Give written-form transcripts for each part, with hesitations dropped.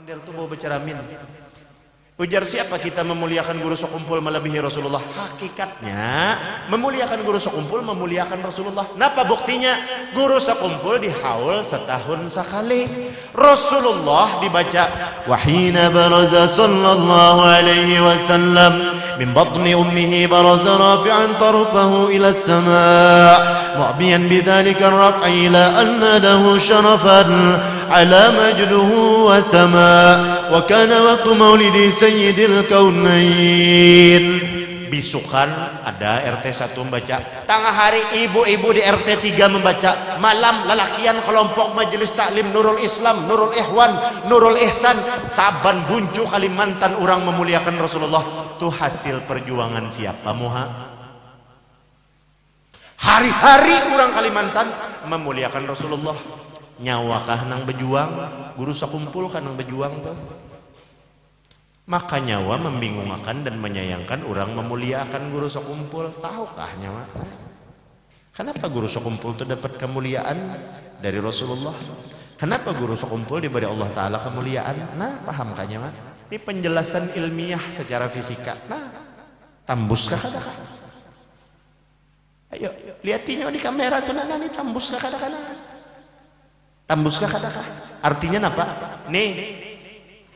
Ondel tuh bawa beceramin. Ujar siapa kita memuliakan guru sekumpul melebihi Rasulullah? Hakikatnya memuliakan guru sekumpul memuliakan Rasulullah. Napa buktinya? Guru sekumpul dihaul setahun sekali. Rasulullah dibaca wahina baraza sallallahu alaihi wasallam min batni ummihi baraza rafi'an tarfahu ila as-sama' mu'biyan bidzalika ar-raf'i ila anna lahu sharafan ala majduhu wa sama' wa kana waqtu maulidi sayyidil kaunain. Bisukan ada RT 1 membaca, tengah hari ibu-ibu di RT 3 membaca, malam lalakian kelompok majelis taklim Nurul Islam, Nurul Ikhwan, Nurul Ihsan, saban buncu Kalimantan orang memuliakan Rasulullah. Itu hasil perjuangan siapa moha? Hari-hari orang Kalimantan memuliakan Rasulullah. Nyawakah nang bejuang, guru sakumpul kan nang bejuang tuh. Maka nyawa membingungkan dan menyayangkan orang memuliakan guru sekumpul. Tahukah nyawa? Kenapa guru sekumpul itu dapat kemuliaan dari Rasulullah? Kenapa guru sekumpul diberi Allah Ta'ala kemuliaan? Nah, pahamkah nyawa? Ini penjelasan ilmiah secara fisika. Nah, tambuskah kadang? Ayo, lihatin di kamera tuh ini tambuskah kadang? Tambuskah kadang? Artinya apa? Nih,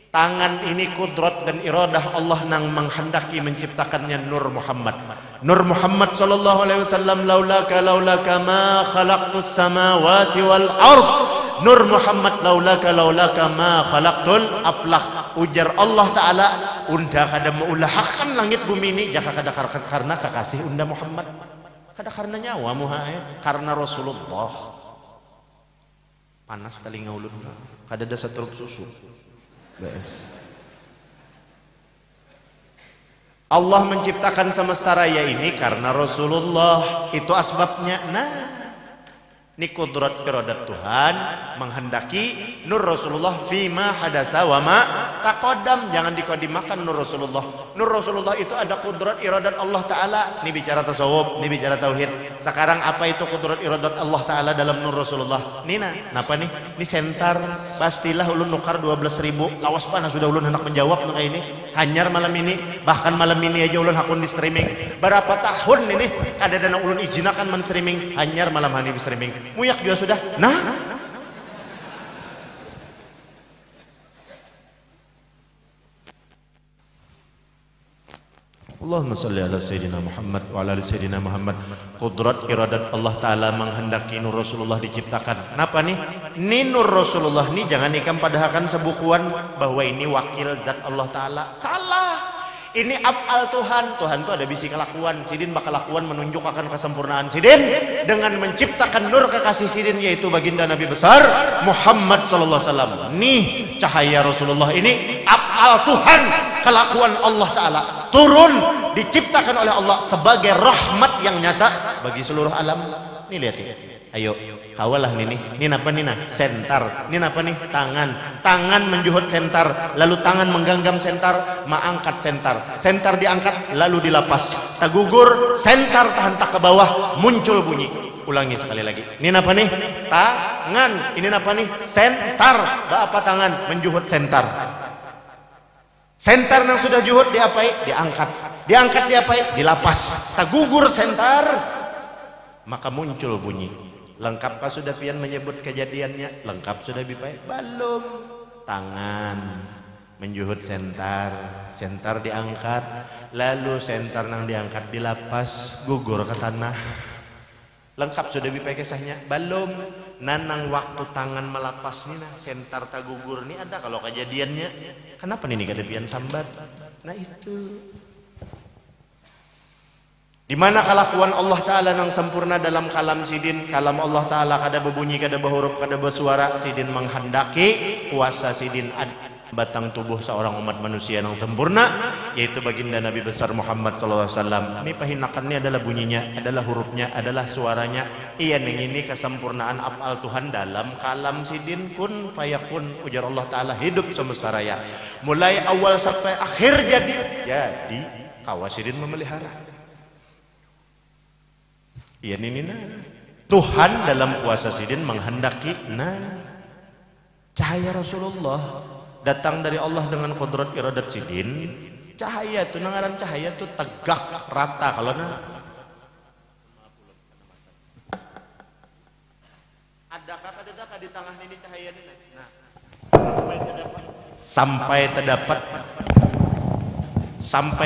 tangan ini kudrat dan iradah Allah nang menghendaki menciptakannya Nur Muhammad. Nur Muhammad sallallahu alaihi wasallam laulaka ma khalaqtus samawati wal ard. Nur Muhammad laulaka ma khalaqtul aflaq. Ujar Allah Ta'ala unda kada meulahakan langit bumi ini jaka kada karena kekasih unda Muhammad. Kada karena nyawa muha karena Rasulullah. Panas telinga ulun. Kada ada setruk susu. Allah menciptakan semesta raya ini karena Rasulullah. Itu asbabnya. Nah, ini kudrat iradat Tuhan menghendaki Nur Rasulullah fima hadatsa wa ma taqaddam. Jangan dikodimakan Nur Rasulullah. Nur Rasulullah itu ada kudrat iradat Allah Ta'ala. Ini bicara tasawuf, ini bicara tauhid. Sekarang apa itu kudrat iradat Allah Ta'ala dalam Nur Rasulullah? Nina, napa nih? Ini sentar. Pastilah ulun nukar 12.000. Lawas panas sudah ulun hendak menjawab kayak ini. Hanyar malam ini, bahkan malam ini aja ulun hakun di streaming. Berapa tahun ini kada dana ulun izinakan men streaming. Hanyar malam hari di streaming. Muyak juga sudah. Nah, Allahumma salli ala Sayyidina Muhammad wa ala Sayyidina Muhammad. Qudrat iradat Allah Ta'ala menghendaki Nur Rasulullah diciptakan. Kenapa nih? Ini Nur Rasulullah nih jangan ikam padahakan sebukuan bahwa ini wakil zat Allah Ta'ala. Salah. Ini af'al Tuhan. Tuhan itu ada bisi kelakuan. Sidin bakal lakuan menunjuk akan kesempurnaan Sidin dengan menciptakan nur kekasih Sidin yaitu baginda Nabi besar Muhammad sallallahu alaihi wasallam. Nih cahaya Rasulullah ini af'al Tuhan, kelakuan Allah Ta'ala turun diciptakan oleh Allah sebagai rahmat yang nyata bagi seluruh alam. Nih lihat ya. Ayo kawalah nih. Ini apa nih nah? Sentar. Ini apa nih? Tangan. Tangan menjuhut sentar, lalu tangan menggenggam sentar, mengangkat sentar. Sentar diangkat lalu dilapas. Tagugur sentar tahan tak ke bawah muncul bunyi. Ulangi sekali lagi. Ini apa nih? Tangan. Ini apa nih? Sentar. Apa tangan menjuhut sentar. Sentar yang sudah juhud diapai? Diangkat. Diangkat diapai? Dilapas. Tagugur sentar, maka muncul bunyi. Lengkapkah sudah Fian menyebut kejadiannya? Lengkap sudah Bipai? Belum. Tangan menjuhud sentar, sentar diangkat, lalu sentar nang diangkat dilapas, gugur ke tanah. Lengkap sudah Bipai kisahnya? Belum. Nanang waktu tangan melapas nih nah, sentar tagugur nih ada kalau kejadiannya. Kenapa nih kada pian sambat? Nah itu. Di mana kelakuan Allah Ta'ala yang sempurna dalam kalam Sidin. Kalam Allah Ta'ala kada berbunyi, kada berhuruf, kada bersuara. Sidin menghendaki kuasa Sidin ada batang tubuh seorang umat manusia yang sempurna, yaitu baginda Nabi besar Muhammad SAW. Ini pahinakannya adalah bunyinya, adalah hurufnya, adalah suaranya. Ia ini kesempurnaan af'al Tuhan dalam kalam Sidin. Kun fayakun, ujar Allah Ta'ala, hidup semesta raya. Mulai awal sampai akhir jadi kawas Sidin memelihara. Ya ini nah. Tuhan dalam kuasa Sidin menghendaki nah cahaya Rasulullah datang dari Allah dengan kodrat iradat sidin. Cahaya itu nangaran cahaya itu tegak rata kalau adakah kadedaka di tengah ini cahaya ini nah sampai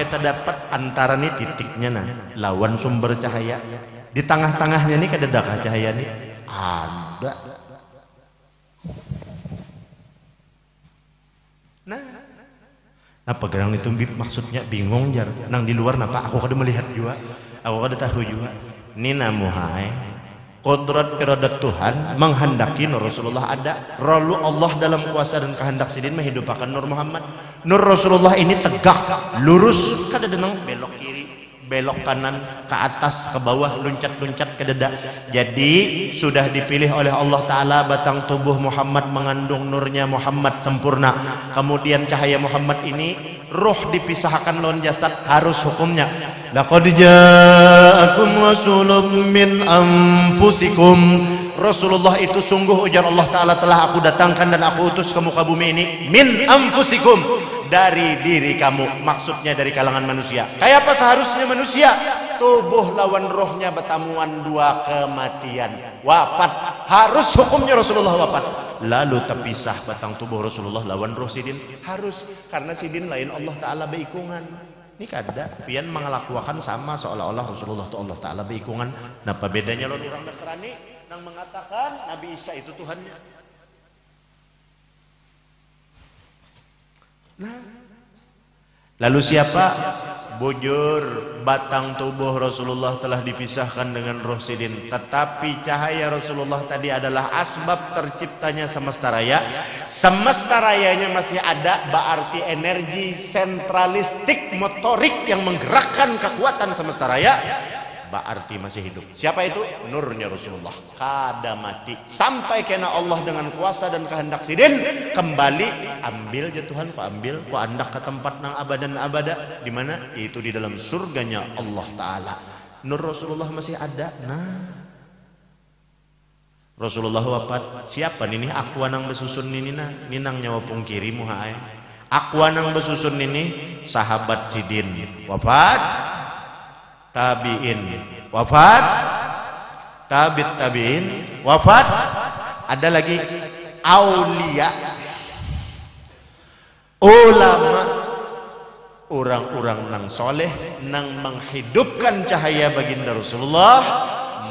terdapat antara nih titiknya nah lawan sumber cahaya di tengah-tengahnya nih kadedaka cahaya nih ada nah pegerang itu maksudnya bingung jar nang di luar napa aku kada melihat juga aku kada tahu juga ini namuhai kodrat iradat Tuhan menghendaki Nur Rasulullah ada lalu Allah dalam kuasa dan kehendak sidin menghidupakan Nur Muhammad. Nur Rasulullah ini tegak lurus kada denang belok kiri belok kanan ke atas ke bawah loncat-loncat ke dada. Jadi sudah dipilih oleh Allah Ta'ala batang tubuh Muhammad mengandung nurnya Muhammad sempurna. Kemudian cahaya Muhammad ini ruh dipisahkan lawan jasad harus hukumnya. Laqad ja'akum rasulun min anfusikum. Rasulullah itu sungguh ujar Allah Ta'ala telah aku datangkan dan aku utus ke muka bumi ini min anfusikum dari diri kamu, maksudnya dari kalangan manusia. Kayak apa seharusnya manusia? Tubuh lawan rohnya bertamuan dua kematian, wafat. Harus hukumnya Rasulullah wafat. Lalu terpisah batang tubuh Rasulullah lawan roh sidin harus karena sidin lain Allah Ta'ala beikungan. Ini kada pian mengelakukan sama seolah-olah Rasulullah itu Allah Ta'ala beikungan. Napa bedanya lawan orang Nasrani yang mengatakan Nabi Isa itu Tuhannya? Lalu siapa? Bujur batang tubuh Rasulullah telah dipisahkan dengan roh sidin, tetapi cahaya Rasulullah tadi adalah asbab terciptanya semesta raya. Semesta rayanya masih ada, berarti energi sentralistik motorik yang menggerakkan kekuatan semesta raya berarti masih hidup. Siapa itu? Nurnya Rasulullah. Kada mati sampai kena Allah dengan kuasa dan kehendak sidin kembali ambil ya Tuhan, ku ambil, ku andak ke tempat nang abadan abada. Di mana? Yaitu di dalam surganya Allah Ta'ala. Nur Rasulullah masih ada. Nah, Rasulullah wafat. Siapa ini? Aku nang besusun ini nah, ninang nyawa pungkiri muhae. Aku nang besusun ini sahabat sidin wafat. Tabi'in wafat, tabi'in wafat, ada lagi aulia, ulama, orang-orang nang soleh nang menghidupkan cahaya baginda Rasulullah,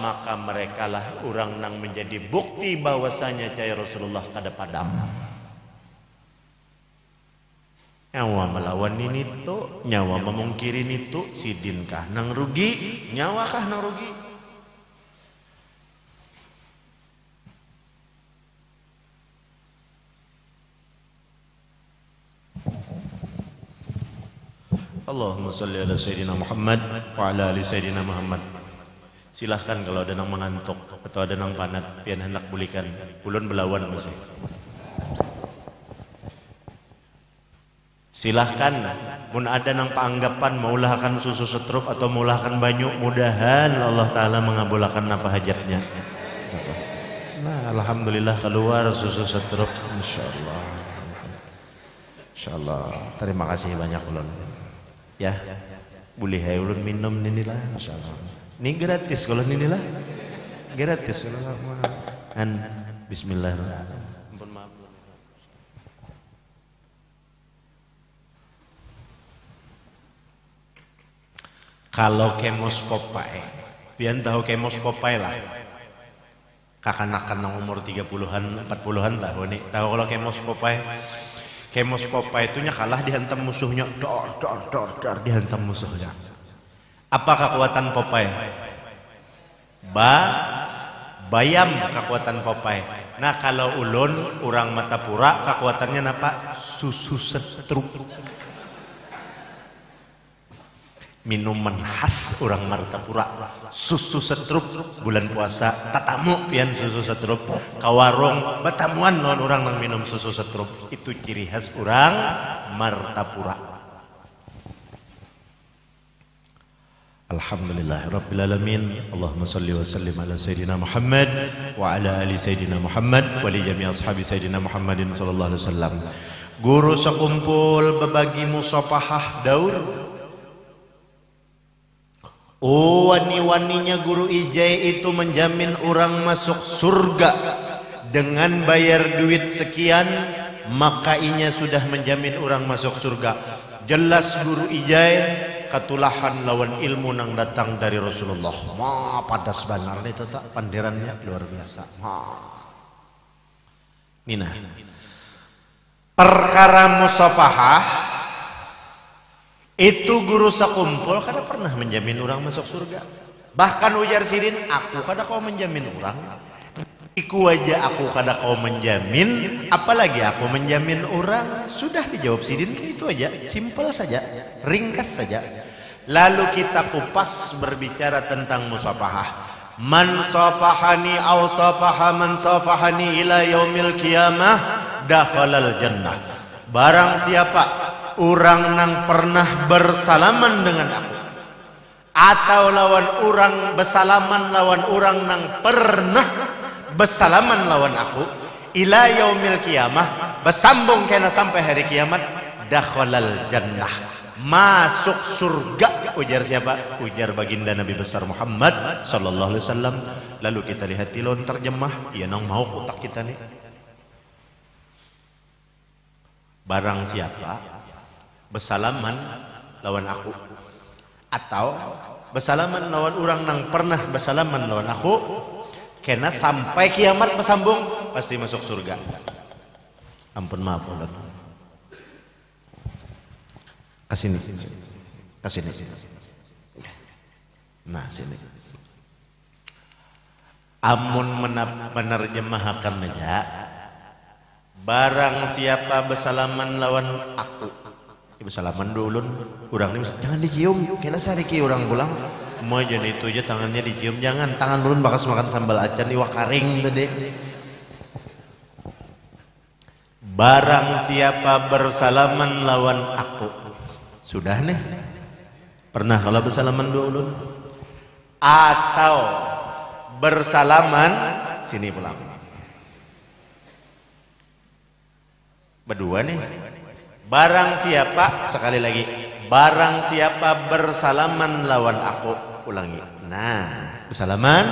maka merekalah orang nang menjadi bukti bahwasanya cahaya Rasulullah kada padam. Nyawa melawan ini tuh, nyawa memungkiri itu, sidinkah nang rugi, nyawakah nang rugi? Allahumma salli ala Sayyidina Muhammad wa ala ali Sayyidina Muhammad. Silahkan kalau ada nang mengantuk atau ada nang panat, pian hendak bulikan, ulun belawan masih. Silahkan pun ada nang paanggapan maulahkan susu setrup atau maulahkan banyu, mudahan Allah Ta'ala mengabulkan apa hajatnya. Nah, alhamdulillah keluar susu setrup, insyaallah. Insyaallah. Terima kasih banyak ulun. Ya, boleh hai ulun minum ini lah, insyaallah. Ini gratis kalau ini lah, gratis. Kan Bismillahirrahmanirrahim. Kalau Kemos Popeye, pian tahu Kemos Popeye lah. Kakanak-kanak nang umur 30-an, 40-an tahun nih. Tahu kalau Kemos Popeye? Kemos Popeye itu kalah dihantam musuhnya, dor dihantam musuhnya. Apa kekuatan Popeye? Bayam kekuatan Popeye. Nah kalau ulun orang Matapura kekuatannya apa? Susu setruk. Minuman khas orang Martapura, susu setrup bulan puasa tatamu pian susu setrup ka warung batamuan lawan orang nang minum susu setrup. Itu ciri khas orang Martapura. Alhamdulillah Rabbil Alamin. Allahumma salli wa sallim ala Sayyidina Muhammad wa ala ali Sayyidina Muhammad wa li jami ashabi Sayyidina Muhammadin sallallahu alaihi wasallam. Guru sekumpul berbagi musafahah daur. Oh, wani-waninya guru ijai itu menjamin orang masuk surga dengan bayar duit sekian, maka inya sudah menjamin orang masuk surga. Jelas guru ijai katulahan lawan ilmu nang datang dari Rasulullah. Ma padas banar itu tak panderannya luar biasa. Nina. Perkara musafahah itu guru sekumpul kada pernah menjamin orang masuk surga. Bahkan ujar sidin, aku kada kau menjamin orang. Iku aja aku kada kau menjamin, apalagi aku menjamin orang. Sudah dijawab sidin, itu aja, simpel saja, ringkas saja. Lalu kita kupas berbicara tentang musafahah. Man safahani aw safaha man safahani ila yaumil qiyamah dakhalal jannah. Barang siapa orang nang pernah bersalaman dengan aku, atau lawan orang bersalaman lawan orang nang pernah bersalaman lawan aku, ila yaumil qiyamah, bersambung kena sampai hari kiamat, dakhalal jannah, masuk surga. Ujar siapa? Ujar baginda Nabi besar Muhammad sallallahu alaihi wasallam. Lalu kita lihat tilon terjemah, ya nang mau otak kita nih. Barang siapa bersalaman lawan aku, atau bersalaman lawan orang nang pernah bersalaman lawan aku, kena sampai kiamat bersambung, pasti masuk surga. Ampun maaf ulun. Kasini. Kasini. Nah sini. Amun menerjemahkan aja. Barang siapa bersalaman lawan aku, bersalaman dulu, orang ini jangan dicium, kena sariki orang pulang. Mau jadi itu aja tangannya dicium, jangan tangan ulun bakas makan sambal acan iwak karing tadi. Barang siapa bersalaman lawan aku, sudah nih. Pernah kalau bersalaman dulu, atau bersalaman sini pulang. Berdua nih. Barang siapa, sekali lagi, barang siapa bersalaman lawan aku, ulangi. Nah, bersalaman,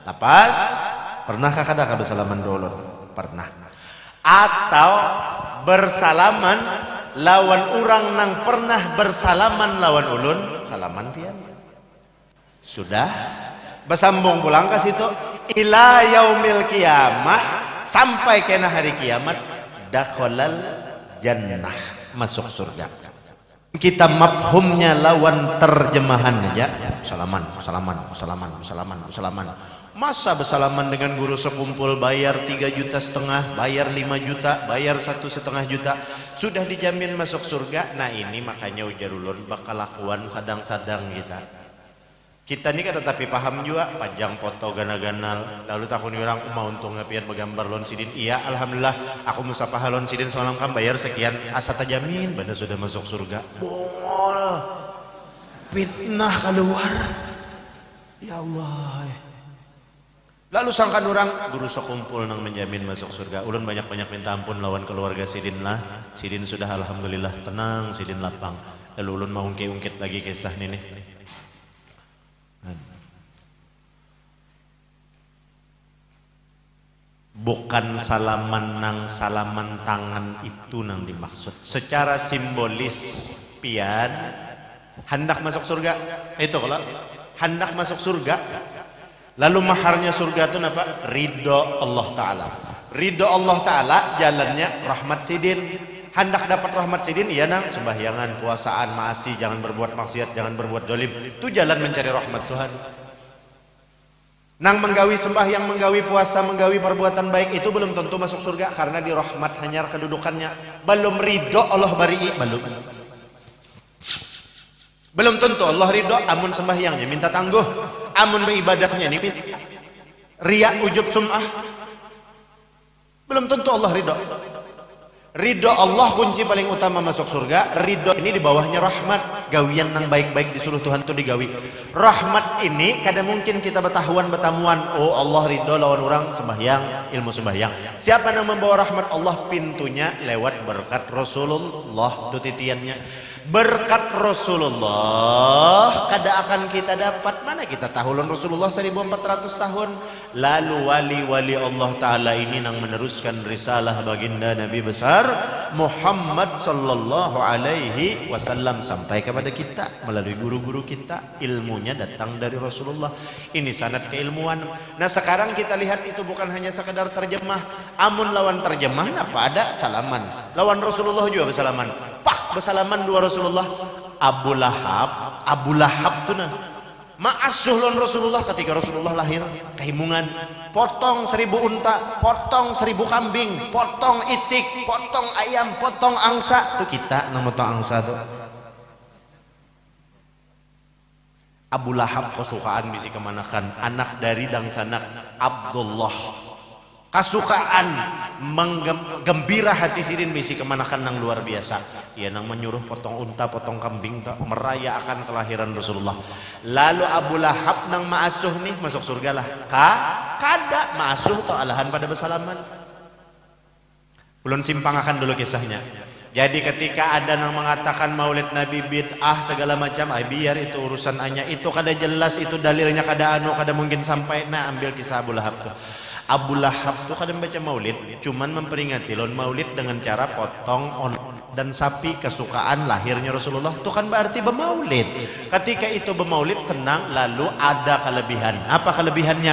lapas, pernahkah kadang bersalaman dulu? Pernah. Atau bersalaman lawan orang nang pernah bersalaman lawan ulun, salaman pian. Sudah, bersambung pulang ke situ, ila yaumil qiyamah, sampai kena hari kiamat, dakhalal jannah, masuk surga. Kita mafhumnya lawan terjemahan aja, salaman. Masa bersalaman dengan guru sekumpul bayar 3,5 juta, bayar 5 juta, bayar 1,5 juta, sudah dijamin masuk surga. Nah ini makanya ujar ulun bakal lakuan sadang-sadang kita ini kan tetapi paham juga panjang foto gana-ganal. Lalu takun orang mau untung ngapian bergambar lon sidin. Iya alhamdulillah aku musafah lon sidin semalam kan bayar sekian, asa tajamin benda sudah masuk surga. Bongol, fitnah keluar. Ya Allah. Lalu sangkan orang guru sekumpul nang menjamin masuk surga. Ulun banyak-banyak minta ampun lawan keluarga sidin lah. Sidin sudah alhamdulillah tenang, sidin lapang. Lalu ulun mau ungkit lagi kisah ini. Bukan salaman nang salaman tangan itu nang dimaksud. Secara simbolis pian hendak masuk surga. Itu kalau hendak masuk surga. Lalu maharnya surga itu apa? Ridho Allah Ta'ala. Ridho Allah Ta'ala jalannya rahmat sidin. Hendak dapat rahmat sidin, iya nang sembahyangan, puasaan, maasi, jangan berbuat maksiat, jangan berbuat dolim. Itu jalan mencari rahmat Tuhan. Nang menggawi sembahyang, menggawi puasa, menggawi perbuatan baik itu belum tentu masuk surga karena di rahmat hanya kedudukannya. Belum ridho Allah bari, belum tentu Allah ridho. Amun sembahyangnya minta tangguh, amun beribadahnya nih riya, ujub, sum'ah, belum tentu Allah ridho. Ridho Allah kunci paling utama masuk surga. Ridho ini di bawahnya rahmat. Gawian nang baik-baik disuruh Tuhan tuh digawi. Rahmat ini kadang mungkin kita betahuan betamuan. Oh Allah ridho lawan orang sembahyang, ilmu sembahyang. Siapa yang membawa rahmat Allah? Pintunya lewat berkat Rasulullah. Itu titiannya. Berkat Rasulullah kada akan kita dapat. Mana kita tahu lon Rasulullah 1400 tahun. Lalu wali-wali Allah Ta'ala ini nang meneruskan risalah baginda Nabi besar Muhammad sallallahu alaihi wasallam sampai kepada kita melalui guru-guru kita. Ilmunya datang dari Rasulullah. Ini sanad keilmuan. Nah sekarang kita lihat itu bukan hanya sekadar terjemah. Amun lawan terjemah apa ada salaman. Lawan Rasulullah juga bersalaman. Pak bersalaman dua Rasulullah. Abu Lahab tuh nah ma'asuh lon Rasulullah ketika Rasulullah lahir kehimungan, potong 1000 unta, potong 1000 kambing, potong itik, potong ayam, potong angsa. Tuh kita nang potong angsa tuh. Abu Lahab kesukaan bisi kemanakan anak dari dangsanak Abdullah. Kasukaan menggembira hati sirin bisi kemanakan nang luar biasa. Ia nang menyuruh potong unta, potong kambing tak merayakan kelahiran Rasulullah. Lalu Abu Lahab nang ma'asuh nih masuk surga lah. Kada ma'asuh tak alahan pada bersalaman. Ulun simpang akan dulu kisahnya. Jadi ketika ada yang mengatakan maulid Nabi bid'ah segala macam, biar itu urusan hanya itu kada jelas, itu dalilnya kada kada mungkin sampai. Nah ambil kisah Abu Lahab tuh. Abu Lahab tuh kadang baca maulid, cuman memperingati lon maulid dengan cara potong dan sapi kesukaan lahirnya Rasulullah. Itu kan berarti bermaulid. Ketika itu bermaulid senang, lalu ada kelebihan. Apa kelebihannya?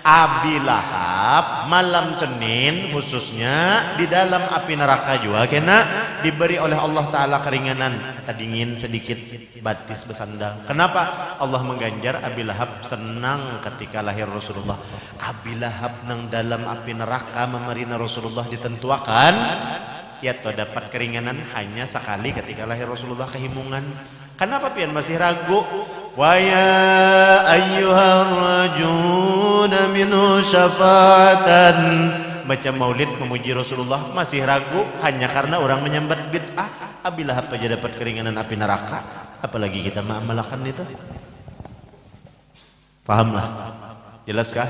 Abi Lahab malam Senin khususnya di dalam api neraka juga kena diberi oleh Allah Ta'ala keringanan, dingin sedikit, batis bersandal. Kenapa? Allah mengganjar Abi Lahab senang ketika lahir Rasulullah. Abi Lahab nang dalam api neraka memerina Rasulullah ditentuakan ya toh dapat keringanan hanya sekali ketika lahir Rasulullah kehimungan. Kenapa pian masih ragu? Wa ya ayyuhar rajun minhu syafatan. Baca maulid memuji Rasulullah masih ragu hanya karena orang menyambat bid'ah. Abi Lahab aja dapat keringanan api neraka, apalagi kita mengamalkan itu. Pahamlah? Jelaskah?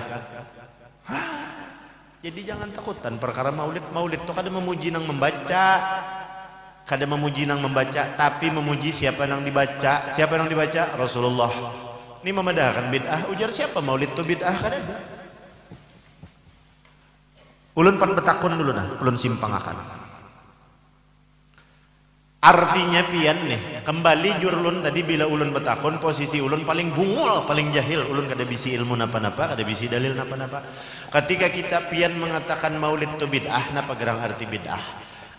Jadi jangan takutan perkara maulid. Maulid itu kada memuji nang membaca, kada memuji nang membaca, tapi memuji siapa nang dibaca. Siapa nang dibaca? Rasulullah. Ini memadahkan bid'ah. Ujar siapa maulid itu bid'ah? Kada ada. Ulun pan betakun dulu nah, ulun simpang akan. Artinya pian nih, kembali jur ulun tadi bila ulun betakun posisi ulun paling bungul, paling jahil. Ulun kada bisi ilmu napa-napa, kada bisi dalil napa-napa. Ketika kita pian mengatakan maulid itu bid'ah, napa gerang arti bid'ah?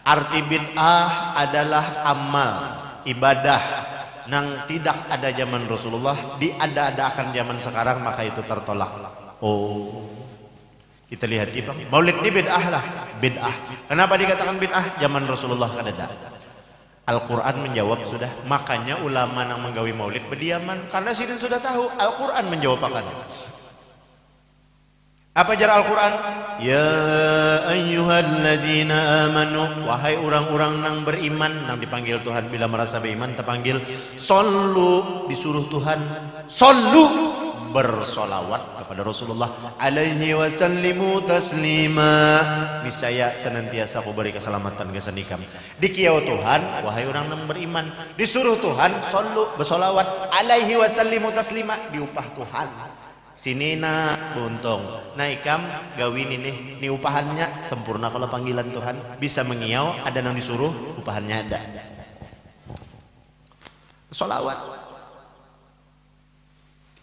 Arti bid'ah adalah amal, ibadah nang tidak ada zaman Rasulullah, diada-adakan zaman sekarang, maka itu tertolak. Oh, kita lihat Bang, maulid ini bid'ah lah, bid'ah. Kenapa dikatakan bid'ah? Zaman Rasulullah kan ada. Al-Quran menjawab sudah, makanya ulama nang menggawi maulid berdiaman karena sidin sudah tahu Al-Quran menjawab akan. Apa jar Al-Quran? Ya ayyuhalladzina amanu, wahai orang-orang nang beriman, nang dipanggil Tuhan bila merasa beriman terpanggil sallu, disuruh Tuhan sallu, bersolawat kepada Rasulullah alaihi wasallimu taslima. Niscaya senantiasa aku beri keselamatan kesanikam. Dikiau Tuhan, wahai orang nang beriman, disuruh Tuhan sallu, bersolawat alaihi wasallimu taslima, diupah Tuhan. Sini nak buntung naikam gawin ini upahannya sempurna. Kalau panggilan Tuhan bisa mengiau, ada yang disuruh upahannya ada. Solawat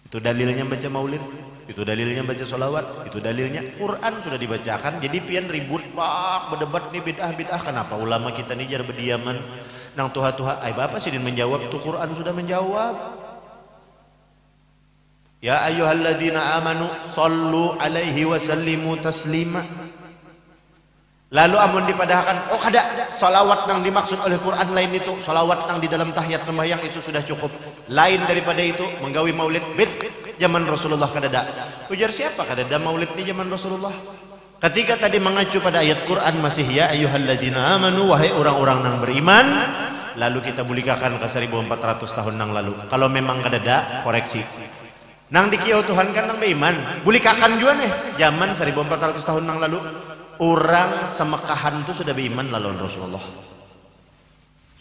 itu dalilnya baca maulid, itu dalilnya baca solawat, itu dalilnya Quran sudah dibacakan. Jadi pian ribut pak berdebat nih bid'ah. Kenapa ulama kita nih jar berdiaman nang tuha-tuha bapak sih menjawab tuh Quran sudah menjawab. Ya ayyuhalladzina amanu sallu alaihi wasallimu taslima. Lalu amun dipadahkan, oh kada, salawat yang dimaksud oleh Quran lain itu, salawat yang di dalam tahiyat sembahyang itu sudah cukup. Lain daripada itu menggawi maulid bid zaman Rasulullah kada ada. Ujar siapa kada ada maulid di zaman Rasulullah? Ketika tadi mengacu pada ayat Quran masih ya ayyuhalladzina amanu, wahai orang-orang yang beriman, lalu kita bulikakan ke 1400 tahun yang lalu. Kalau memang kadada koreksi. Nang dikiau Tuhan kan nang beriman, bulikakan juga nih zaman 1400 tahun yang lalu. Orang semekahan itu sudah beriman lalu Rasulullah.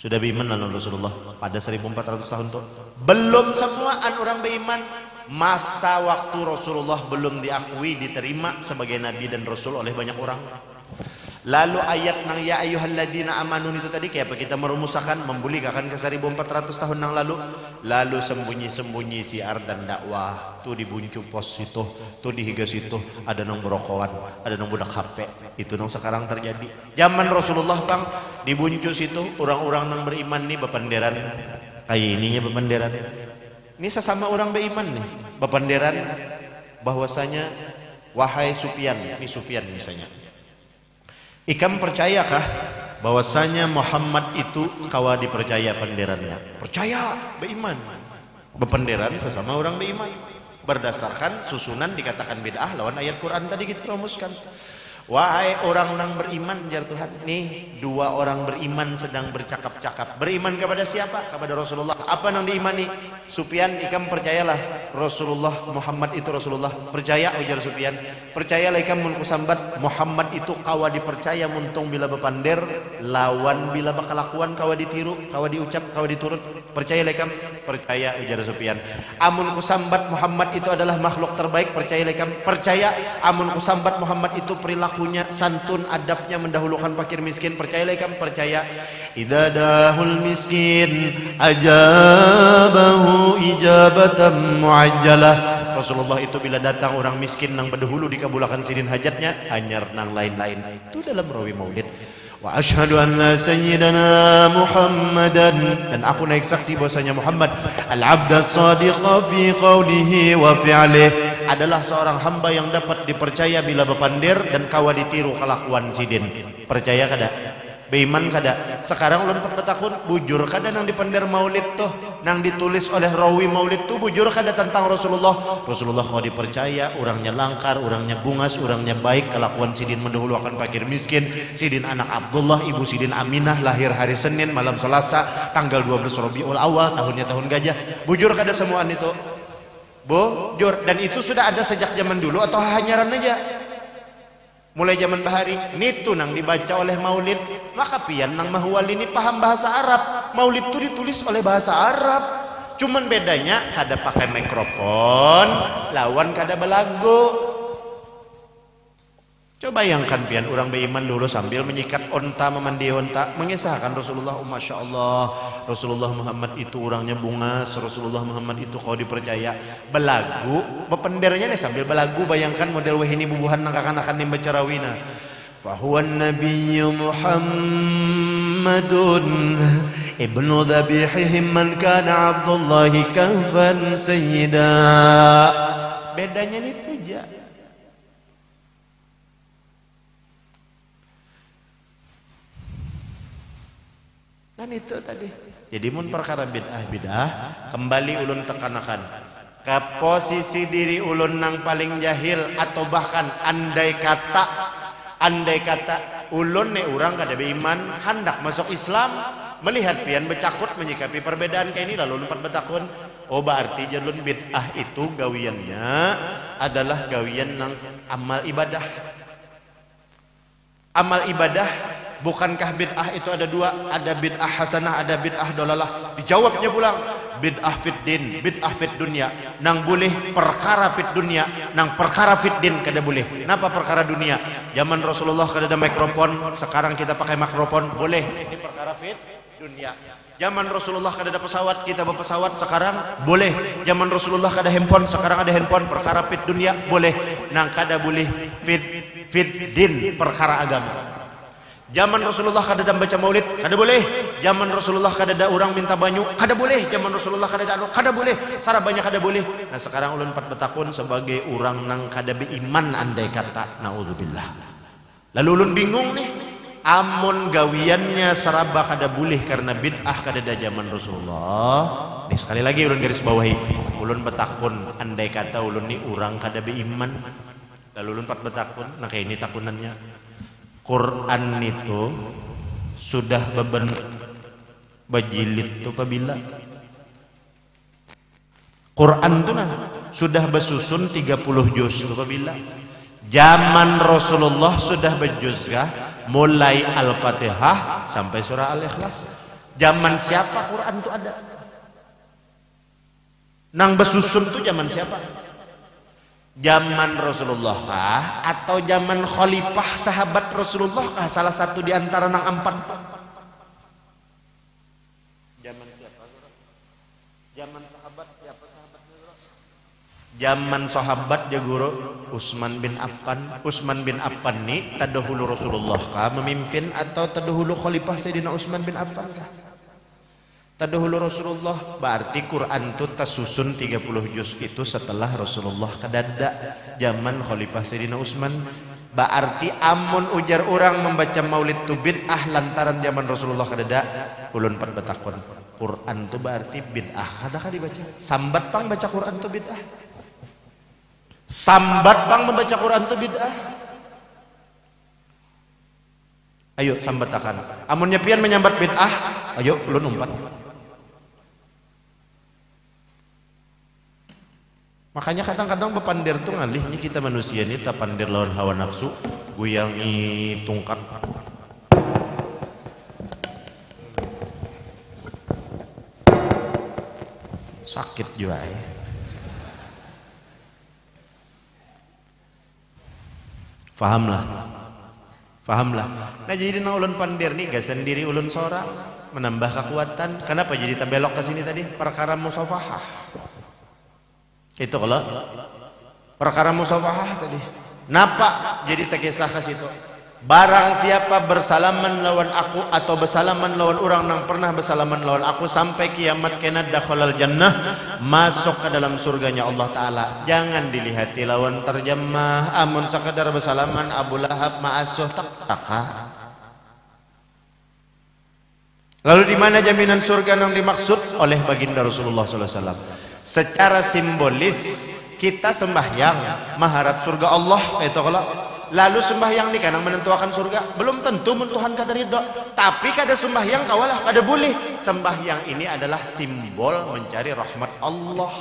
Sudah beriman lalu Rasulullah pada 1400 tahun itu. Belum semuaan orang beriman. Masa waktu Rasulullah belum diakui, diterima sebagai nabi dan rasul oleh banyak orang. Lalu ayat nang ya ayyuhalladzina amanu itu tadi kayak apa kita merumuskan, membulikakan ke 1400 tahun yang lalu. Lalu sembunyi-sembunyi siar dan dakwah tuh di buncu pos situ, tuh di higa situ ada nang berokokan, ada nang budak HP. Itu nang sekarang terjadi. Zaman Rasulullah Bang di buncu situ orang-orang nang beriman nih bependeran kayak ininya bependeran. Ini sesama orang beriman nih bependeran bahwasanya wahai Sufyan, ini Sufyan misalnya, ikam percayakah bahwasanya Muhammad itu kawa dipercaya penderannya? Percaya, beriman. Bependeran sesama orang beriman berdasarkan susunan dikatakan bid'ah lawan ayat Quran tadi kita rumuskan. Wahai orang nang beriman, jar Tuhan, nih dua orang beriman sedang bercakap-cakap. Beriman kepada siapa? Kepada Rasulullah. Apa nang diimani? Sufyan, ikam percayalah Rasulullah Muhammad itu Rasulullah. Percaya ujar Sufyan. Percayalah ikam mun kusambat Muhammad itu kawa dipercaya muntung bila bepander, lawan bila bakalakuan kawa ditiru, kawa diucap, kawa diturut. Percayalah ikam. Percaya ujar Sufyan. Amun kusambat Muhammad itu adalah makhluk terbaik, percayalah ikam. Percaya. Amun kusambat Muhammad itu perilakunya santun, adabnya mendahulukan fakir miskin, percayalah ikam. Percaya. Idza dahul miskin ajabahu ijabatan muajjalah. Rasulullah itu bila datang orang miskin nang berdahulu dikabulkan sidin hajatnya, anyar nang lain-lain. Itu dalam rawi maulid. Wa asyhadu anna sayyidana Muhammadan, dan aku naik saksi bahwasanya Muhammad al-abda as-sadiqa fi qawlihi wa fi'lihi, adalah seorang hamba yang dapat dipercaya bila bepandir dan kawa ditiru kelakuan sidin. Percaya kada? Beiman kada? Sekarang ulun bertakun bujur kada nang dipandir maulid tuh, nang ditulis oleh rawi maulid tuh bujur kada tentang Rasulullah. Rasulullah kau dipercaya, orangnya langkar, orangnya bungas, orangnya baik, kelakuan sidin mendahulukan fakir miskin. Sidin anak Abdullah, ibu sidin Aminah, lahir hari Senin, malam Selasa, tanggal 12 Rabiul Awal, tahunnya tahun gajah. Bujur kada semuaan itu? Bujur. Dan itu sudah ada sejak zaman dulu atau hanyaran aja? Mulai zaman bahari nitu nang dibaca oleh maulid, maka pian nang mahwal ini paham bahasa Arab. Maulid itu ditulis oleh bahasa Arab, cuman bedanya kada pakai mikrofon lawan kada belagu. Coba bayangkan pian orang beriman dulu sambil menyikat onta, memandi onta, mengisahkan Rasulullah. Masya Allah, Rasulullah Muhammad itu orangnya bungas, Rasulullah Muhammad itu kau dipercaya. Belagu bependernya nih sambil belagu. Bayangkan model wahini bubuhan nangkakan-akan yang baca rawina. Fahuwan nabiyyu Muhammadun ibnu dhabihihim man kana Abdullahi kafan sayyida. Bedanya itu aja. Dan itu tadi. Jadi mun perkara bid'ah kembali ulun tekanakan ke posisi diri ulun nang paling jahil, atau bahkan andai kata ulun ne orang kada beiman hendak masuk Islam, melihat pian becakut menyikapi perbedaan kayak ini, lalu ulun bertakun, oh berarti jalun bid'ah itu gawiannya adalah gawian nang amal ibadah. Amal ibadah, bukankah bid'ah itu ada dua? Ada bid'ah hasanah, ada bid'ah dolalah. Dijawabnya pulang, bid'ah fit din, bid'ah fit dunia. Nang boleh perkara fit dunia, nang perkara fit din kada boleh. Kenapa perkara dunia? Zaman Rasulullah kada ada mikrofon, sekarang kita pakai mikrofon, boleh. Ini perkara fit dunia. Zaman Rasulullah kada ada pesawat, kita berpesawat, sekarang boleh. Zaman Rasulullah kada handphone, sekarang ada handphone, perkara fit dunia, boleh. Nang kada boleh fit din, perkara agama. Zaman Rasulullah kada ada baca maulid, kada boleh. Zaman Rasulullah kada ada orang minta banyu, kada boleh. Zaman Rasulullah kada ada kada boleh. Sarabanya kada boleh. Nah sekarang ulun empat betakun sebagai orang nang kada beiman andai kata, naudzubillah. Lalu ulun bingung nih, amun gawiannya saraba kada boleh karena bid'ah kada ada zaman Rasulullah. Nih sekali lagi ulun garis bawahi, ulun betakun andai kata ulun ni orang kada beiman, lalu ulun pat betakun nah kayak ini takunannya Quran itu sudah berbentuk bajilid tuh apabila Quran tuh nah sudah bersusun 30 juz tuh apabila zaman Rasulullah sudah berjuz kah mulai Al-Fatihah sampai surah Al-Ikhlas. Zaman siapa Quran tuh ada nang bersusun tuh zaman siapa? Zaman Rasulullah kah atau zaman khalifah sahabat Rasulullah kah salah satu di antara nang empat? Zaman siapa? Zaman sahabat siapa sahabatnya Rasul? Zaman sahabat ya guru Utsman bin Affan nih terdahulu Rasulullah kah memimpin atau terdahulu khalifah Sayyidina Utsman bin Affan kah? Terdahulu Rasulullah berarti Quran itu tersusun 30 juz itu setelah Rasulullah kadada zaman khalifah Sayyidina Utsman berarti amun ujar orang membaca maulid tu bid'ah lantaran zaman Rasulullah kadada ulun pat betakon Quran itu berarti bid'ah kadakah dibaca sambat pang baca Quran itu bid'ah sambat pang membaca Quran itu bid'ah ayo sambatakan amun nyepian menyambat bid'ah ayo ulun umpat. Makanya kadang-kadang bepandir tuh ngalihnya kita manusia ini tak pandir lawan hawa nafsu guyangi tungkat sakit juga ya. Fahamlah nah jadi ulun pandir nih gak sendiri ulun seorang menambah kekuatan kenapa jadi tabelok ke sini tadi perkara musafahah itu kalau perkara musafahah tadi napa jadi tekisah ke situ barang siapa bersalaman lawan aku atau bersalaman lawan orang yang pernah bersalaman lawan aku sampai kiamat kena dakhalal jannah masuk ke dalam surganya Allah Ta'ala jangan dilihati lawan terjemah amun sekadar bersalaman Abu Lahab ma'asuh takaka lalu di mana jaminan surga yang dimaksud oleh baginda Rasulullah SAW secara simbolis kita sembahyang mengharap surga Allah itu kalau lalu sembahyang nih kadang menentukan surga belum tentu Tuhan kada ridho tapi kada sembahyang kawalah kada boleh sembahyang ini adalah simbol mencari rahmat Allah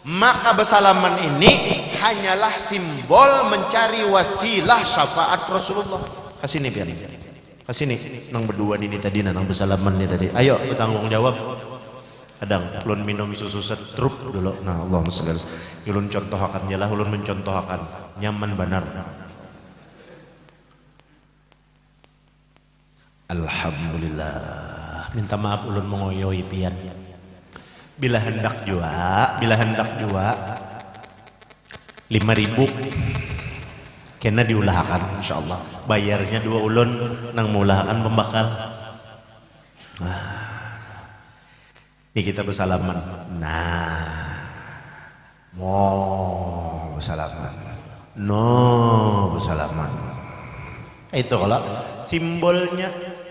maka bersalaman ini hanyalah simbol mencari wasilah syafaat Rasulullah kasini biar kasini nang berdua ini tadi nang bersalaman ini tadi ayo bertanggung jawab kadang ulun minum susu setrup dulu nah Allah segala ulun contohakan jelah ulun mencontohakan nyaman benar Alhamdulillah minta maaf ulun mengoyoi pian bila hendak jua 5.000 kena diulahakan insyaallah bayarnya 2 ulun nang meulahakan pembakal ini kita bersalaman mau bersalaman bersalaman itu kalau simbolnya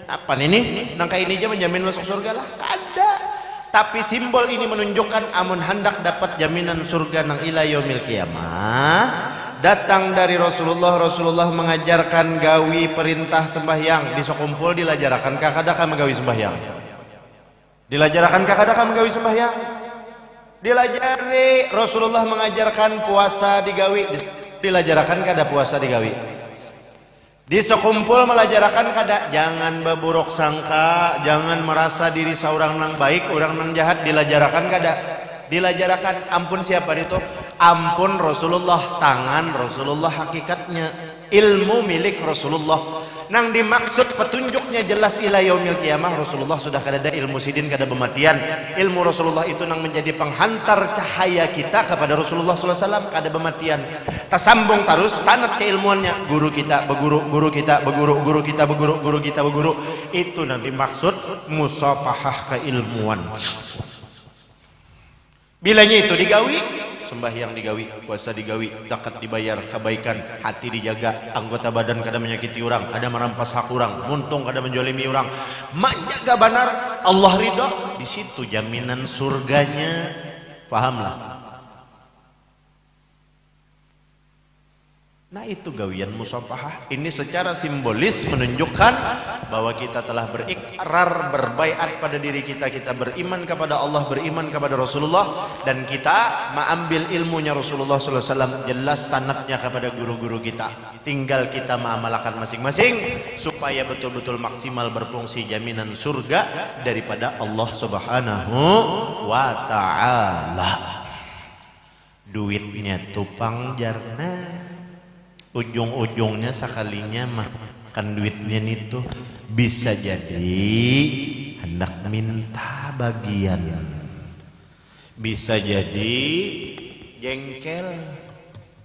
apa ini nangka ini aja menjamin masuk surga lah ada tapi simbol ini menunjukkan amun hendak dapat jaminan surga nang ila yaumil qiyamah datang dari Rasulullah mengajarkan gawi perintah sembahyang disokumpul dilajarakan kakadaka magawi sembahyang dilajarakan kakadaka menggawi sembahyang dilajari Rasulullah mengajarkan puasa digawi dilajarakan kada puasa digawi disekumpul melajarakan kada jangan berburuk sangka jangan merasa diri seorang nang baik orang nang jahat dilajarakan kada dilajarakan ampun siapa itu ampun Rasulullah tangan Rasulullah hakikatnya ilmu milik Rasulullah nang dimaksud petunjuknya jelas ila yaumil qiyamah Rasulullah sudah kada ada ilmu sidin kada bematian ilmu Rasulullah itu nang menjadi penghantar cahaya kita kepada Rasulullah SAW kada bematian tersambung terus sanad keilmuannya guru kita berguru guru kita berguru guru kita berguru guru kita berguru itu nang dimaksud musafahah keilmuan bilanya itu digawi sembahyang digawi, puasa digawi, zakat dibayar, kebaikan, hati dijaga, anggota badan kada menyakiti orang, kada merampas hak orang, muntung kada menjolimi orang, menjaga benar Allah ridho, di situ jaminan surganya. Fahamlah. Nah itu gawian musafahah. Ini secara simbolis menunjukkan bahwa kita telah berikrar, berbaiat pada diri kita. Kita beriman kepada Allah, beriman kepada Rasulullah, dan kita mengambil ilmunya Rasulullah SAW. Jelas sanadnya kepada guru-guru kita. Tinggal kita mengamalkan masing-masing supaya betul-betul maksimal berfungsi jaminan surga daripada Allah Subhanahu wa Ta'ala. Duitnya tupang jarna, ujung-ujungnya sekalinya makan duitnya itu bisa jadi hendak minta bagian, bisa jadi jengkel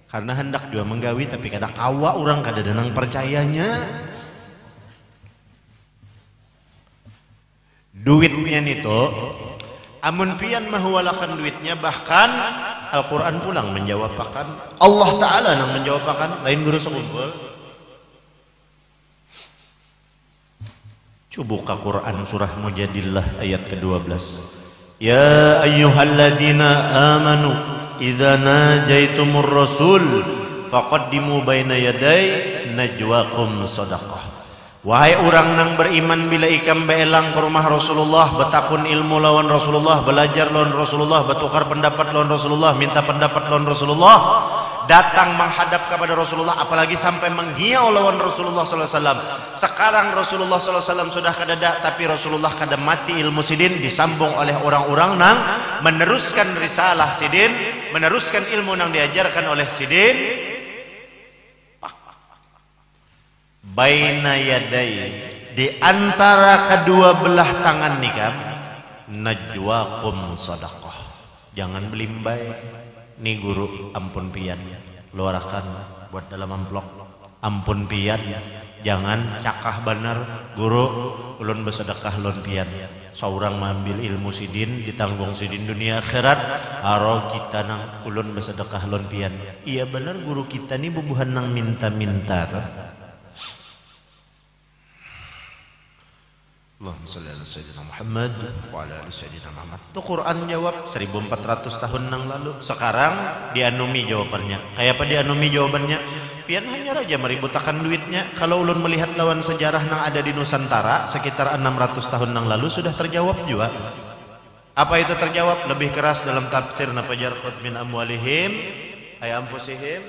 karena hendak juga menggawi tapi kada kawa orang kada denang percayanya. Duitnya itu amun pian mahwalakan duitnya, bahkan Al-Quran pulang menjawab akan Allah Ta'ala yang menjawab akan lain guru sekumpul. Coba Quran surah Mujadillah ayat ke-12. Ya ayyuhalladzina amanu idza najaitumur rasul faqaddimu baina yaday najwakum shadaqah. Wahai orang nang beriman, bila ikam beelang ke rumah Rasulullah, betakun ilmu lawan Rasulullah, belajar lawan Rasulullah, bertukar pendapat lawan Rasulullah, minta pendapat lawan Rasulullah, datang menghadap kepada Rasulullah, apalagi sampai menghiau lawan Rasulullah SAW. Sekarang Rasulullah SAW sudah kadada, tapi Rasulullah kada mati ilmu sidin, disambung oleh orang-orang nang meneruskan risalah sidin, meneruskan ilmu nang diajarkan oleh sidin. Baina yadai, di antara kedua belah tangan nikam, najwakum sadaqah. Jangan belimbai. Nih guru, ampun pian, luarakan buat dalam amplop. Ampun pian, jangan cakah benar. Guru, ulun bersedekah lon pian. Seorang mengambil ilmu sidin, ditanggung sidin dunia akhirat. Aro kita nang ulun bersedekah lon pian. Iya benar guru kita nih bubuhan nang minta-minta tuh. Allahumma shalli ala sayyidina Muhammad wa ala ali sayyidina Muhammad. Itu Quran jawab 1400 tahun yang lalu. Sekarang dianumi jawabannya. Kayak apa dianumi jawabannya? Pian hanya raja meributakan duitnya. Kalau ulun melihat lawan sejarah yang ada di Nusantara sekitar 600 tahun yang lalu sudah terjawab juga. Apa itu terjawab? Lebih keras dalam tafsir nafajar khud min amwalihim ay anfusihim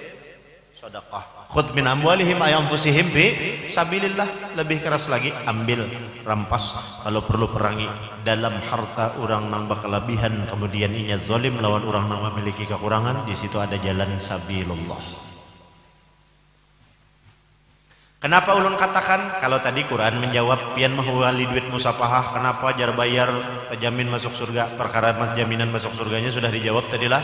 shadaqah. Khud min amwalihim ay anfusihim bi sabilillah. Lebih keras lagi, ambil, rampas, kalau perlu perangi dalam harta orang nang berkelebihan, kemudian inya zalim lawan orang nang memiliki kekurangan, di situ ada jalan sabilullah. Kenapa ulun katakan kalau tadi Quran menjawab pian mahwali duit musafahah, kenapa jar bayar terjamin masuk surga? Perkara jaminan masuk surganya sudah dijawab tadilah.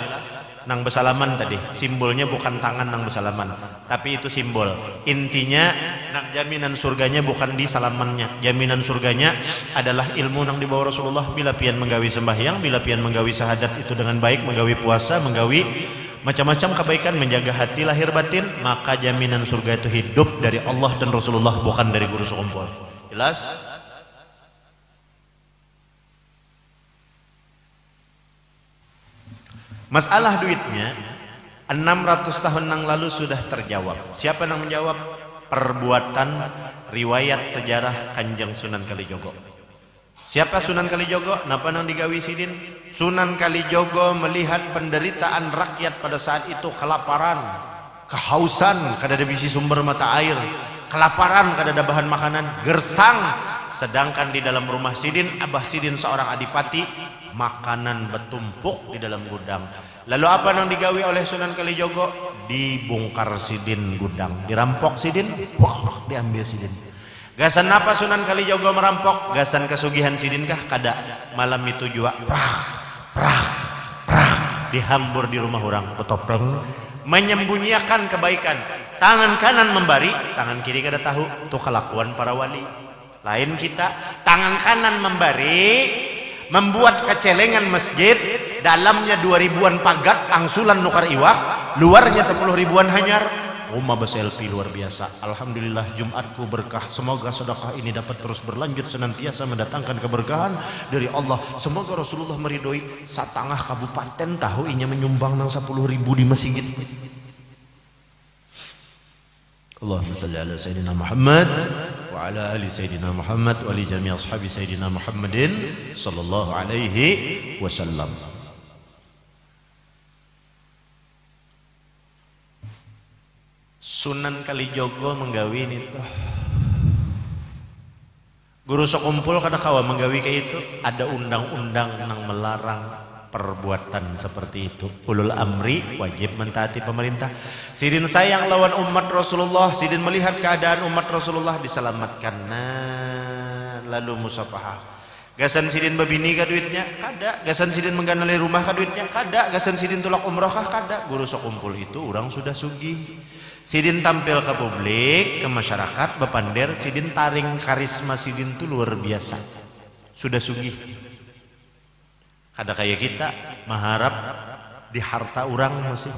Nang bersalaman tadi, simbolnya bukan tangan nang bersalaman, tapi itu simbol. Intinya nang jaminan surganya bukan di salamannya. Jaminan surganya adalah ilmu nang dibawa Rasulullah. Bila pian menggawi sembahyang, bila pian menggawi syahadat itu dengan baik, menggawi puasa, menggawi macam-macam kebaikan, menjaga hati lahir batin, maka jaminan surga itu hidup dari Allah dan Rasulullah, bukan dari guru sekumpul. Jelas? Masalah duitnya 600 tahun yang lalu sudah terjawab. Siapa yang menjawab? Perbuatan riwayat sejarah Kanjeng Sunan Kalijogo. Siapa Sunan Kalijogo? Napa nang digawi sidin? Sunan Kalijogo melihat penderitaan rakyat pada saat itu, kelaparan, kehausan, kada ada bisi sumber mata air, kelaparan, kada ada bahan makanan, gersang. Sedangkan di dalam rumah sidin, Abah Sidin seorang adipati, makanan bertumpuk di dalam gudang. Lalu apa yang digawi oleh Sunan Kalijogo? Dibongkar sidin gudang, dirampok sidin, wah, diambil sidin. Gasan apa Sunan Kalijogo merampok? Gasan kesugihan sidin kah? Kada. Malam itu juga dihambur di rumah orang, betopeng, menyembunyikan kebaikan. Tangan kanan memberi, tangan kiri kada tahu. Itu kelakuan para wali. Lain kita, tangan kanan memberi, membuat kecelengan masjid, dalamnya 2000-an pagat, angsulan nukar iwak, luarnya 10 ribuan hanyar. Rumah berselfie luar biasa. Alhamdulillah Jumatku berkah. Semoga sedekah ini dapat terus berlanjut, senantiasa mendatangkan keberkahan dari Allah. Semoga Rasulullah meridhoi. Satangah kabupaten tahu inya menyumbang nang 10 ribu di masjid. Allahumma salli ala Sayyidina Muhammad wa ala ali Sayyidina Muhammad wa li jami' ashabi Sayyidina Muhammadin sallallahu alaihi wasallam. Sunan Kalijogo menggawi itu. Guru sekumpul kada kawa menggawi kayak itu. Ada undang-undang yang melarang perbuatan seperti itu. Ulul amri wajib mentaati pemerintah. Sidin sayang lawan umat Rasulullah, sidin melihat keadaan umat Rasulullah diselamatkan. Nah, lalu musafahah. Gasan sidin babini ka duitnya? Kada. Gasan sidin mengganali rumah ka duitnya? Kada. Gasan sidin tulak umrah kah? Kada. Guru sekumpul itu orang sudah sugih. Sidin tampil ke publik, ke masyarakat, bepander, sidin taring karisma sidin itu luar biasa. Sudah sugih. Kada kayak kita mengharap di harta orang masih.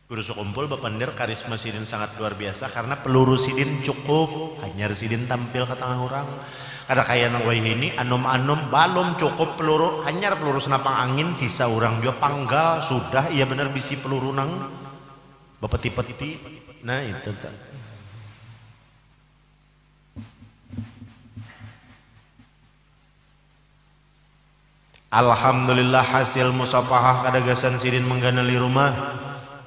Guru sekumpul bepander karisma sidin sangat luar biasa karena peluru sidin cukup, hanya sidin tampil ke tengah orang. Kada kayak nang wai ini anom-anom balum cukup peluru, hanya peluru senapang angin sisa orang juga panggal sudah iya benar bisi peluru nang bepeti-peti. Nah itu tak. Alhamdulillah hasil musafahah kada gasan sidin mengganali rumah,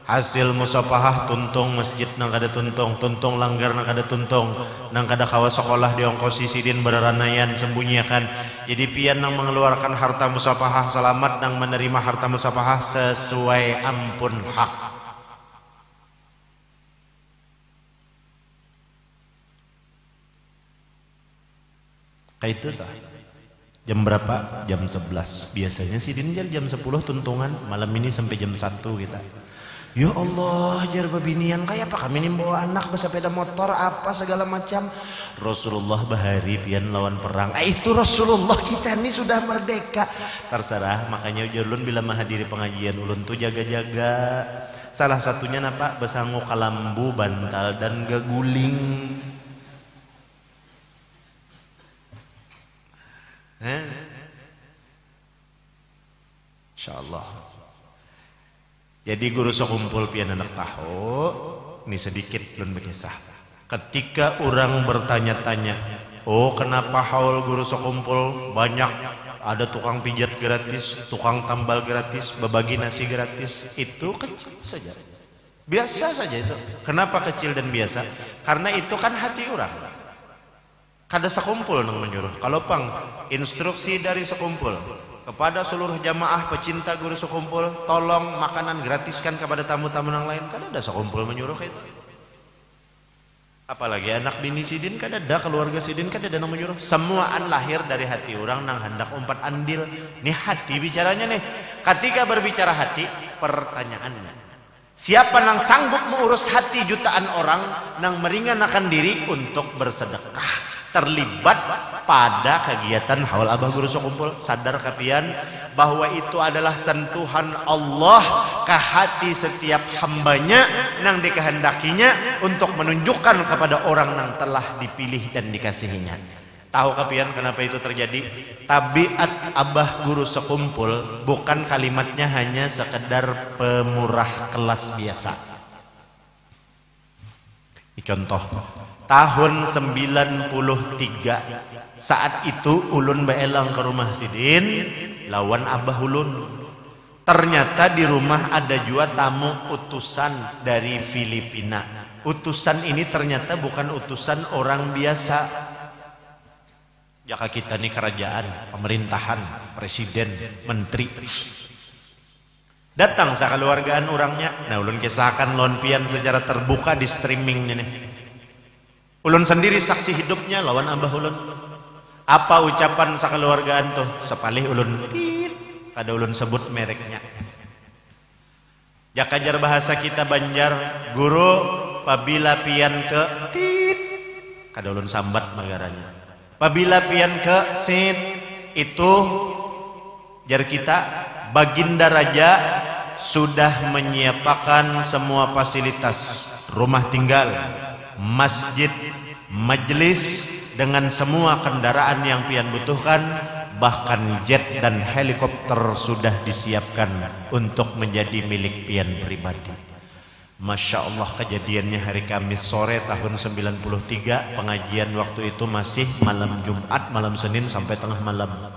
hasil musafahah tuntung masjid nang kada tuntung, tuntung langgar nang kada tuntung, nang kada kawa sekolah diongkosi sidin beraranayan sembunyikan. Jadi pian nang mengeluarkan harta musafahah selamat nang menerima harta musafahah sesuai ampun hak. Kayak itu tak? Jam berapa? Jam 11. Biasanya sidin jam 10 tuntungan. Malam ini sampai jam 1 kita. Ya Allah, jar babinian kayak apa kami ini bawa anak bersepeda motor apa segala macam. Rasulullah bahari pian lawan perang. Itu Rasulullah kita ini sudah merdeka. Terserah, makanya ujar ulun bila menghadiri pengajian ulun tuh jaga-jaga. Salah satunya napa? Besangu kalambu, bantal dan gaguling. Insyaallah. Jadi guru sekumpul pian anak tahu ini sedikit belum berkisah. Ketika orang bertanya-tanya, oh kenapa haul guru sekumpul banyak, ada tukang pijat gratis, tukang tambal gratis, berbagi nasi gratis, itu kecil saja, biasa saja itu. Kenapa kecil dan biasa? Karena itu kan hati orang. Kada sekumpul nang menyuruh. Kalau pang instruksi dari sekumpul kepada seluruh jamaah pecinta guru sekumpul, tolong makanan gratiskan kepada tamu-tamu yang lain. Kada ada sekumpul menyuruh itu. Apalagi anak bini sidin kada ada, keluarga sidin kada ada nang menyuruh. Semuaan lahir dari hati orang nang hendak umpat andil. Nih hati bicaranya nih. Ketika berbicara hati, pertanyaannya, siapa nang sanggup mengurus hati jutaan orang nang meringankan diri untuk bersedekah? Terlibat pada kegiatan haul abah guru sekumpul. Sadar kapian bahwa itu adalah sentuhan Allah ke hati setiap hambanya nang dikehendakinya untuk menunjukkan kepada orang nang telah dipilih dan dikasihinya. Tahu kapian kenapa itu terjadi? Tabiat abah guru sekumpul bukan kalimatnya hanya sekedar pemurah kelas biasa. Contoh tahun 93 saat itu ulun beelang ke rumah sidin lawan abah ulun. Ternyata di rumah ada juga tamu utusan dari Filipina. Utusan ini ternyata bukan utusan orang biasa. Jaka kita ini kerajaan, pemerintahan, presiden, menteri. Datang sakeluargaan orangnya. Nah ulun kisahkan lawan pian secara terbuka di streaming ini. Ulun sendiri saksi hidupnya lawan abah ulun. Apa ucapan sakeluargaan tuh? Sepalih ulun tit, kada ulun sebut mereknya. Jakajar bahasa kita Banjar, guru pabila pian ke tit, kada ulun sambat magaranya. Pabila pian ke sit, itu jar kita Baginda Raja sudah menyiapkan semua fasilitas rumah tinggal, masjid, majelis dengan semua kendaraan yang pian butuhkan, bahkan jet dan helikopter sudah disiapkan untuk menjadi milik pian pribadi. Masya Allah, kejadiannya hari Kamis sore tahun 93. Pengajian waktu itu masih malam Jumat, malam Senin sampai tengah malam.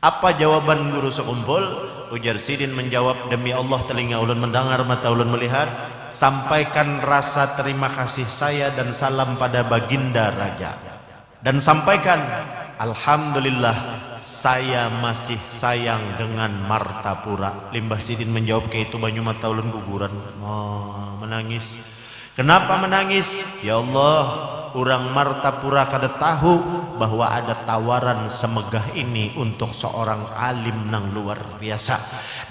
Apa jawaban guru sekumpul? Ujar Sidin menjawab, demi Allah telinga ulun mendengar, mata ulun melihat. Sampaikan rasa terima kasih saya dan salam pada baginda raja. Dan sampaikan, alhamdulillah saya masih sayang dengan Martapura. Limbah Sidin menjawab ke itu banyu mata ulun guguran. Menangis. Kenapa menangis? Ya Allah, orang Martapura kada tahu bahwa ada tawaran semegah ini untuk seorang alim nang luar biasa.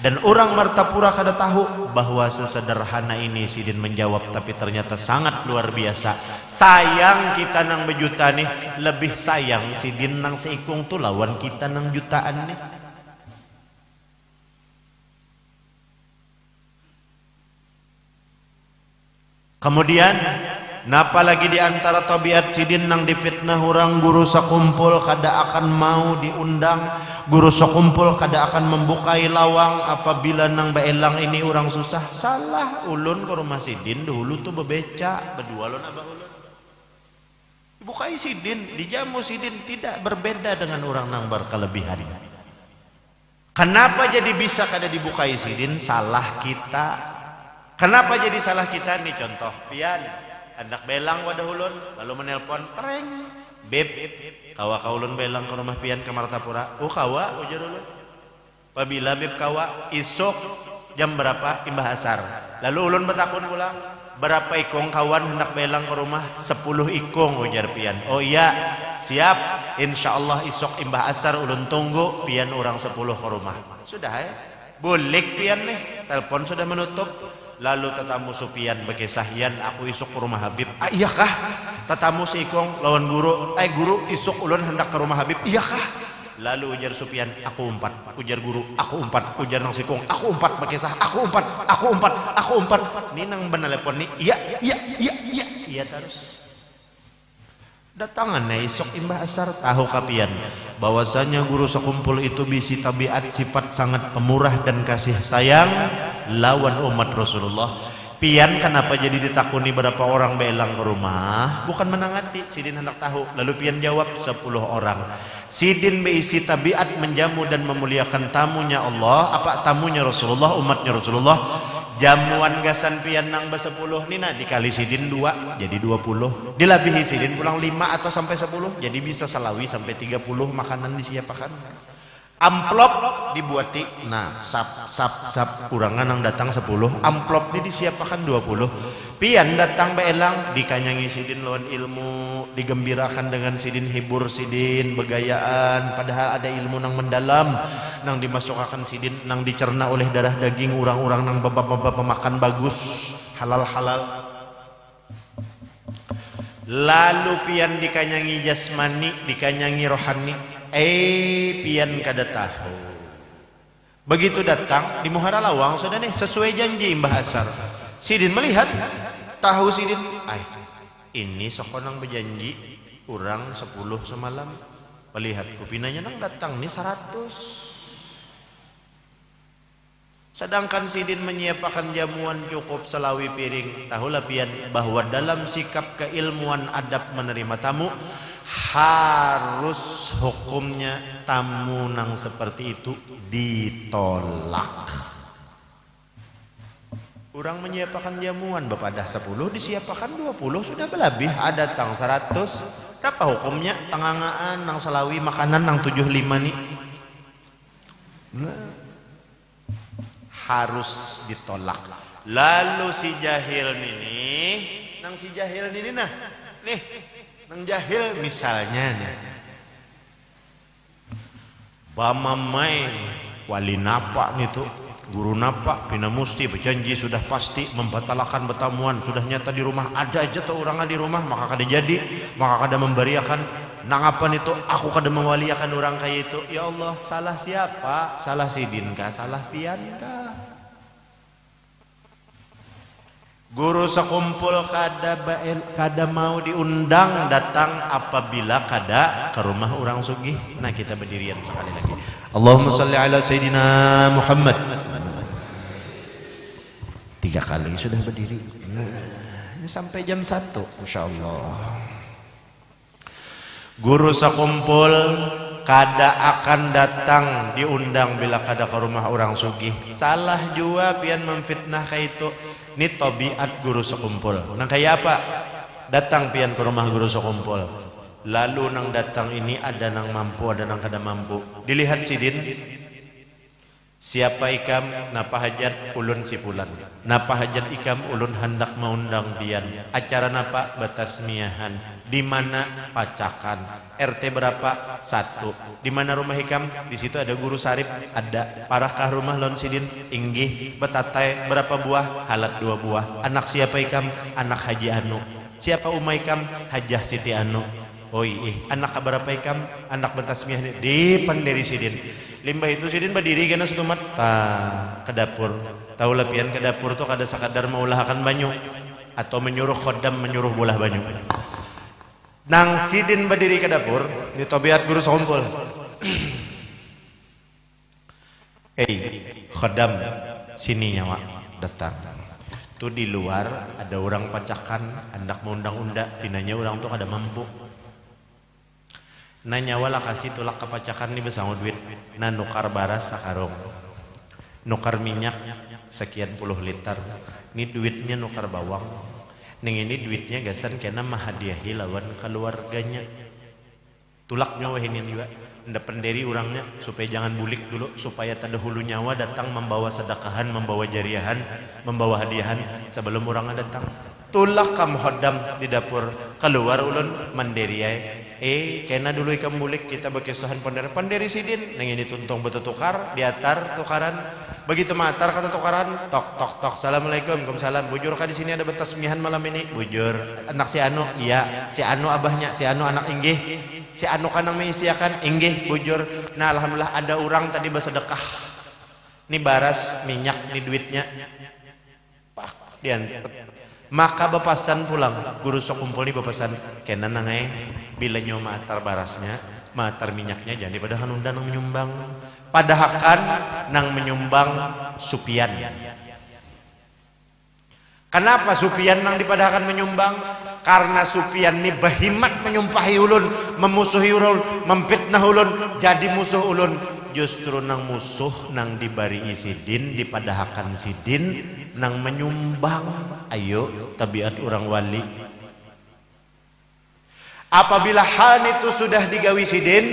Dan orang Martapura kada tahu bahwa sesederhana ini. Sidin menjawab, tapi ternyata sangat luar biasa. Sayang kita nang bejuta nih, lebih sayang Sidin nang seikung tuh lawan kita nang jutaan nih. Kemudian napa lagi di antara tabiat Sidin nang difitnah orang guru sekumpul kada akan mau diundang, guru sekumpul kada akan membukai lawang apabila nang baelang ini orang susah. Salah ulun ke rumah Sidin dulu tuh bebeca berdua lon abah ulun. Bukai Sidin, dijamu Sidin tidak berbeda dengan orang nang berkelebihan. Kenapa jadi bisa kada dibukai Sidin? Salah kita. Kenapa jadi salah kita nih? Contoh pian anak belang wadah ulun lalu menelpon tereng, beb kawa kaulun belang ke rumah pian ke Martapura. Oh kawa ujar ulun. Apabila beb kawa isuk jam berapa? Imbah asar. Lalu ulun betakun pulang, berapa ikong kawan hendak belang ke rumah? 10 ikong ujar pian. Oh iya siap, insyaallah isuk imbah asar ulun tunggu pian orang 10 ke rumah. Sudah ya, boleh pian nih, telepon sudah menutup. Lalu tetamu Supian bekesahyan, aku isuk ke rumah Habib. Iya kah? Tetamu si Ikong lawan guru, guru isuk ulun hendak ke rumah Habib. Iya kah? Lalu ujar Supian, aku 4. Ujar guru, aku 4. Ujar nang Sikong, aku 4 bekesah, aku 4, aku 4, aku 4. Ni nang benelepon ni, iya terus. Datangan isok imbah asar, tahu kapian bahwasanya guru sekumpul itu bisi tabiat sifat sangat pemurah dan kasih sayang lawan umat Rasulullah. Pian kenapa jadi ditakuni berapa orang belang ke rumah? Bukan menangati, Sidin hendak tahu. Lalu pian jawab 10 orang. Sidin beisi tabiat menjamu dan memuliakan tamunya Allah, apa tamunya Rasulullah, umatnya Rasulullah. Jamuan gasan pian nang be-10 nina dikali Sidin 2 jadi 20. Dilabihi Sidin pulang 5 atau sampai 10 jadi bisa selawi sampai 30 makanan disiapkan. Amplop dibuati, nah sap urangan nang datang 10, amplop ini disiapkan 20. Pian datang beelang dikanyangi Sidin lawan ilmu, digembirakan dengan Sidin, hibur Sidin begayaan, padahal ada ilmu nang mendalam nang dimasukkan Sidin, nang dicerna oleh darah daging orang-orang nang bapak-bapak pemakan bagus halal-halal. Lalu pian dikanyangi jasmani, dikanyangi rohani. Pian kada tahu. Begitu datang di Muhara Lawang sudah nih sesuai janji imbah asar. Sidin melihat, tahu Sidin, ini sokonang berjanji orang 10 semalam. Melihat kupinanya nang datang nih 100. Sedangkan Sidin menyiapkan jamuan cukup selawi piring. Tahulah pian bahwa dalam sikap keilmuan adab menerima tamu harus hukumnya tamu nang seperti itu ditolak. Orang menyiapkan jamuan bepadah 10 disiapkan 20 sudah berlebih, ada tang 100. Apa hukumnya tengangaan nang selawi makanan nang 75 nih? Harus ditolak. Lalu si jahil nih, nang si jahil ini nah, nih, nang jahil misalnya nih, bamamai wali napa nih tuh, guru napa, pina musti berjanji sudah pasti membatalkan pertemuan, sudah nyata di rumah ada aja tuh orangnya di rumah, maka kada jadi, maka kada memberiakan. Nang apa itu aku kada mewaliakan orang kayak itu. Ya Allah, salah siapa? Salah Sidin kah? Salah pian kah? Guru sekumpul kada mau diundang datang apabila kada ke rumah orang sugih. Nah kita berdirian sekali lagi. Allahumma salli ala Sayyidina Muhammad. 3 kali sudah berdiri. Ini sampai jam 1, Masya Allah. Guru sakumpul kada akan datang diundang bila kada ke rumah orang sugih. Salah jua pian memfitnah kayak itu. Ini tabiat guru sakumpul. Nang kayak apa? Datang pian ke rumah guru sakumpul. Lalu nang datang ini ada nang mampu, ada nang kada mampu. Dilihat sidin. Siapa ikam napa hajat ulun sipulan, napa hajat ikam ulun hendak mengundang pian. Acara napa batasmiahan, di mana pacakan, RT berapa 1, di mana rumah ikam, di situ ada guru sarip, ada. Parakah rumah lon sidin, inggih. Betatai berapa buah, halat 2 buah. Anak siapa ikam, anak Haji Anu. Siapa umah ikam, Hajah Siti Anu. Oi, anak berapa ikam, anak batasmiahan di panderi sidin. Limbah itu sidin berdiri kena setumat ke dapur. Tahu lapian ke dapur tuh kada sakadar maulahakan banyu atau menyuruh khodam menyuruh bolah banyu. Nang sidin berdiri ke dapur, ini tabiat guru sakumpul. Khodam sini nyawa datang. Tuh di luar ada orang pacakan hendak mengundang-undang, pinanya orang tuh kada mampu. Nanya wala kasih tulak kepacakan nih bersama duit. Nah nukar baras sakarong, nukar minyak sekian puluh liter. Ini duitnya nukar bawang. Neng ini duitnya gasan kena mahadiahi lawan keluarganya. Tulak nyawa ini juga. Nda penderi orangnya supaya jangan bulik dulu, supaya tanda hulu nyawa datang membawa sedekahan, membawa jariahan, membawa hadiahan sebelum orangnya datang. Tulak kam hodam di dapur keluar ulun mandiri ya. Kena dulu ikam bulik kita berkesuhan panderi sidin. Neng ini tuntung betul tukar, diatar tukaran. Begitu matar kata tukaran, tok. Assalamualaikum, waalaikumsalam. Bujur kah di sini ada betasmiahan malam ini? Bujur. Anak si Anu, iya. Si Anu abahnya, si Anu anak inggih. Si Anu kanang mengisiakan, inggih. Bujur. Nah alhamdulillah ada orang tadi bersedekah. Ini baras minyak, ini duitnya. Pak, diantar. Maka bepasan pulang, guru sok kumpul nih bepasan kena nangai bila nyo matar barasnya, matar minyaknya jadi padahal undang nang menyumbang, padahakan nang menyumbang supian. Kenapa supian nang dipadahakan menyumbang? Karena supian ini berhimat menyumpahi ulun, memusuhi ulun, memfitnah ulun, jadi musuh ulun. Justru nang musuh nang dibari sidin, dipadahakan sidin, nang menyumbang. Ayo tabiat orang wali. Apabila hal itu sudah digawi sidin,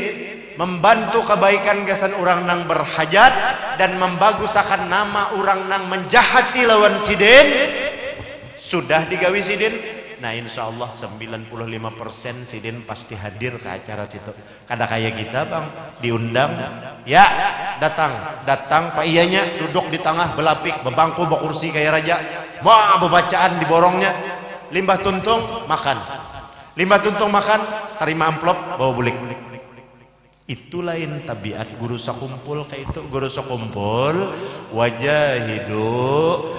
membantu kebaikan gasan orang nang berhajat dan membagusakan nama orang nang menjahati lawan sidin, sudah digawi sidin. Nah insya Allah 95% sidin pasti hadir ke acara situ. Kada kayak kita bang diundang, ya datang pak iyanya duduk di tengah belapik bebangku bekursi kayak raja, mau bebacaan di borongnya, limbah tuntung makan, terima amplop bawa bulik. Itu lain tabiat guru sakumpul kayak itu. Guru sakumpul wajahidu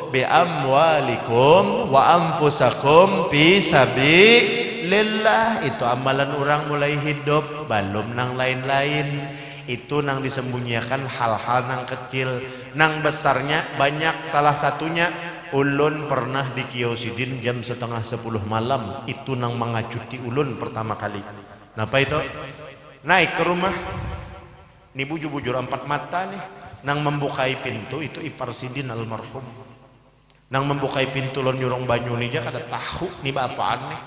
bi amwalikum wa anfusakum fi sabilillah. Itu amalan orang mulai hidup, belum nang lain-lain. Itu nang disembunyikan hal-hal nang kecil, nang besarnya banyak. Salah satunya ulun pernah di Kiosidin jam 9:30 malam. Itu nang mengacuti ulun pertama kali. Napa itu? Naik ke rumah, ini bujur-bujur 4 mata nih, nang membukai pintu itu ipar sidin almarhum. Nang membukai pintu lon nyurong banyu nih aja kada tahu nih apaan nih.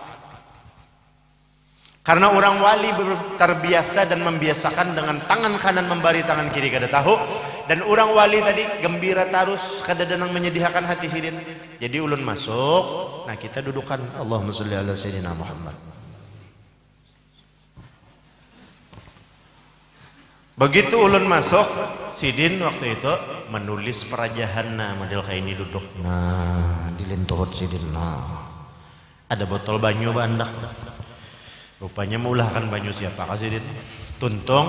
Karena orang wali terbiasa dan membiasakan dengan tangan kanan membari tangan kiri kada tahu. Dan orang wali tadi gembira tarus kada nang menyediakan hati sidin. Jadi ulun masuk, nah kita dudukan Allahumma sholli ala sayyidina Muhammad. Begitu ulun masuk, sidin waktu itu menulis perajahan model kayak ini duduk. Nah, dilentuhut sidin. Nah, ada botol banyu bandak. Rupanya meulahkan banyu siapa kasih sidin. Tuntung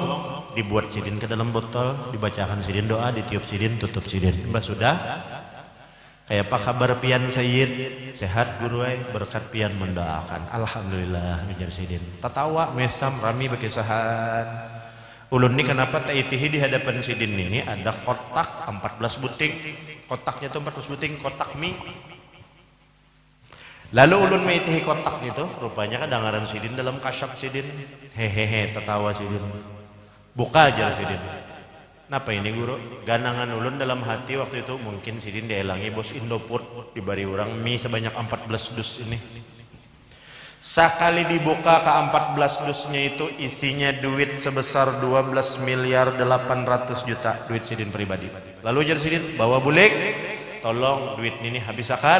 dibuat sidin ke dalam botol, dibacakan sidin doa, ditiup sidin, tutup sidin. Mbak sudah. Kayak apa kabar pian Sayyid? Sehat guru berkat pian mendoakan. Alhamdulillah menjadi sidin. Tatawa mesam rami berkisahan. Ulun ini kenapa taitihi di hadapan sidin ini ada kotak 14 buting. Kotaknya tuh 14 buting, kotak mie. Lalu ulun maitihi kotak itu, rupanya kadangaran sidin dalam kasyap sidin. Hehehe, tertawa sidin. Buka aja sidin. Napa ini guru? Ganangan ulun dalam hati waktu itu mungkin sidin dielangi bos Indofood dibari orang mie sebanyak 14 dus ini. Sekali dibuka ke 14 dusnya itu isinya duit sebesar 12 miliar 800 juta duit sidin pribadi. Lalu jar sidin, bawa bulik, tolong duit ini habisakan,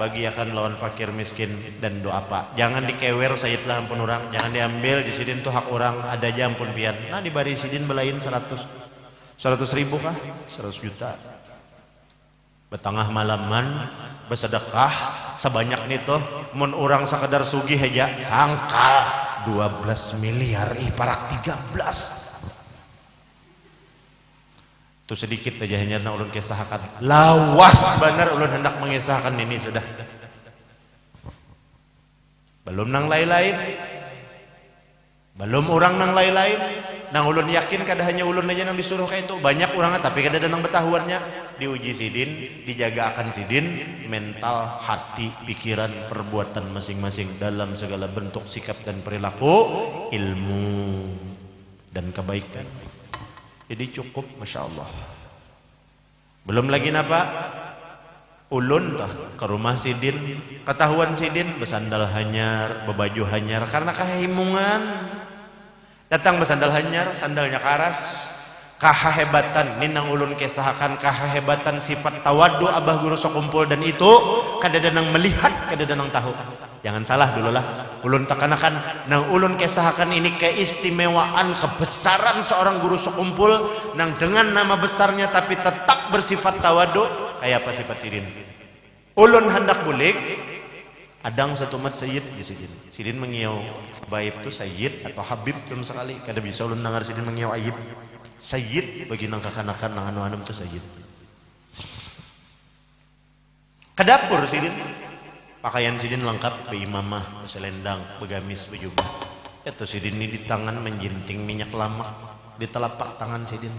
bagiakan lawan fakir miskin dan doa pak. Jangan dikewer sayid lah ampun orang, jangan diambil di sidin tuh hak orang, ada aja ampun pian. Nah dibari sidin belain 100 ribu kah? 100 juta. Betengah malaman bersedekah sebanyak itu mun orang sekedar sugih aja sangkal 12 miliar parak 13 itu sedikit aja hanya ulun kisahkan lawas benar ulun hendak mengisahkan ini sudah belum nang lain-lain belum orang nang lain-lain nang ulun yakin kada hanya ulun aja nang disuruh kayak itu banyak orang tapi kada ada nang betahuannya diuji sidin dijaga akan sidin mental hati pikiran perbuatan masing-masing dalam segala bentuk sikap dan perilaku ilmu dan kebaikan jadi cukup Masya Allah belum lagi napa ulun tah ke rumah sidin ketahuan sidin bersandal hanyar bebaju hanyar karena kehimungan datang bersandal hanyar, sandalnya karas. Kahebatan ninang ulun kesahakan kahebatan sifat tawadu abah guru sokumpul dan itu kadadanang melihat kadadanang tahu. Jangan salah dulu lah. Ulun takanakan nang ulun kesahakan ini keistimewaan kebesaran seorang guru sokumpul nang dengan nama besarnya tapi tetap bersifat tawadu kayak apa sifat sidin. Ulun hendak bulik adang satu mat sayyid di sidin. Sidin mengiau baib tu sayyid atau habib sama sekali. Kada bisa ulun dengar sidin mengiau ayib. Sayyid bagi nang kakanakan nang anu-anu tu sayyid. Ke dapur sidin. Pakaian sidin lengkap beimamah, selendang, begamis, bejubah. Itu sidin ini di tangan menjinting minyak lamak di telapak tangan sidin.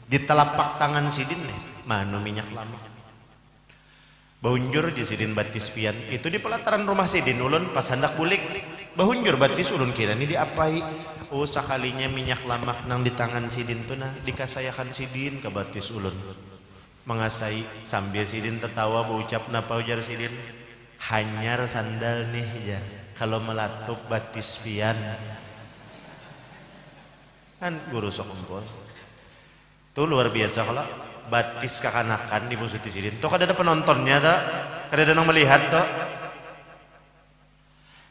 Di telapak tangan sidin nih, manu minyak lamak. Bahunjur di sidin batis pian itu di pelataran rumah sidin ulun pas hendak bulik bahunjur batis ulun kira ini diapai oh sakalinya minyak lamak nang di tangan sidin tuh nah dikasayakan sidin ke batis ulun mengasai sambil sidin tertawa berucap napa ujar sidin hanyar sandal nih jar kalau melatup batis pian kan guru sokumpul tuh luar biasa kalau batis kakanakan di musuti sidin tuh kada ada penontonnya tak kada ada yang melihat tak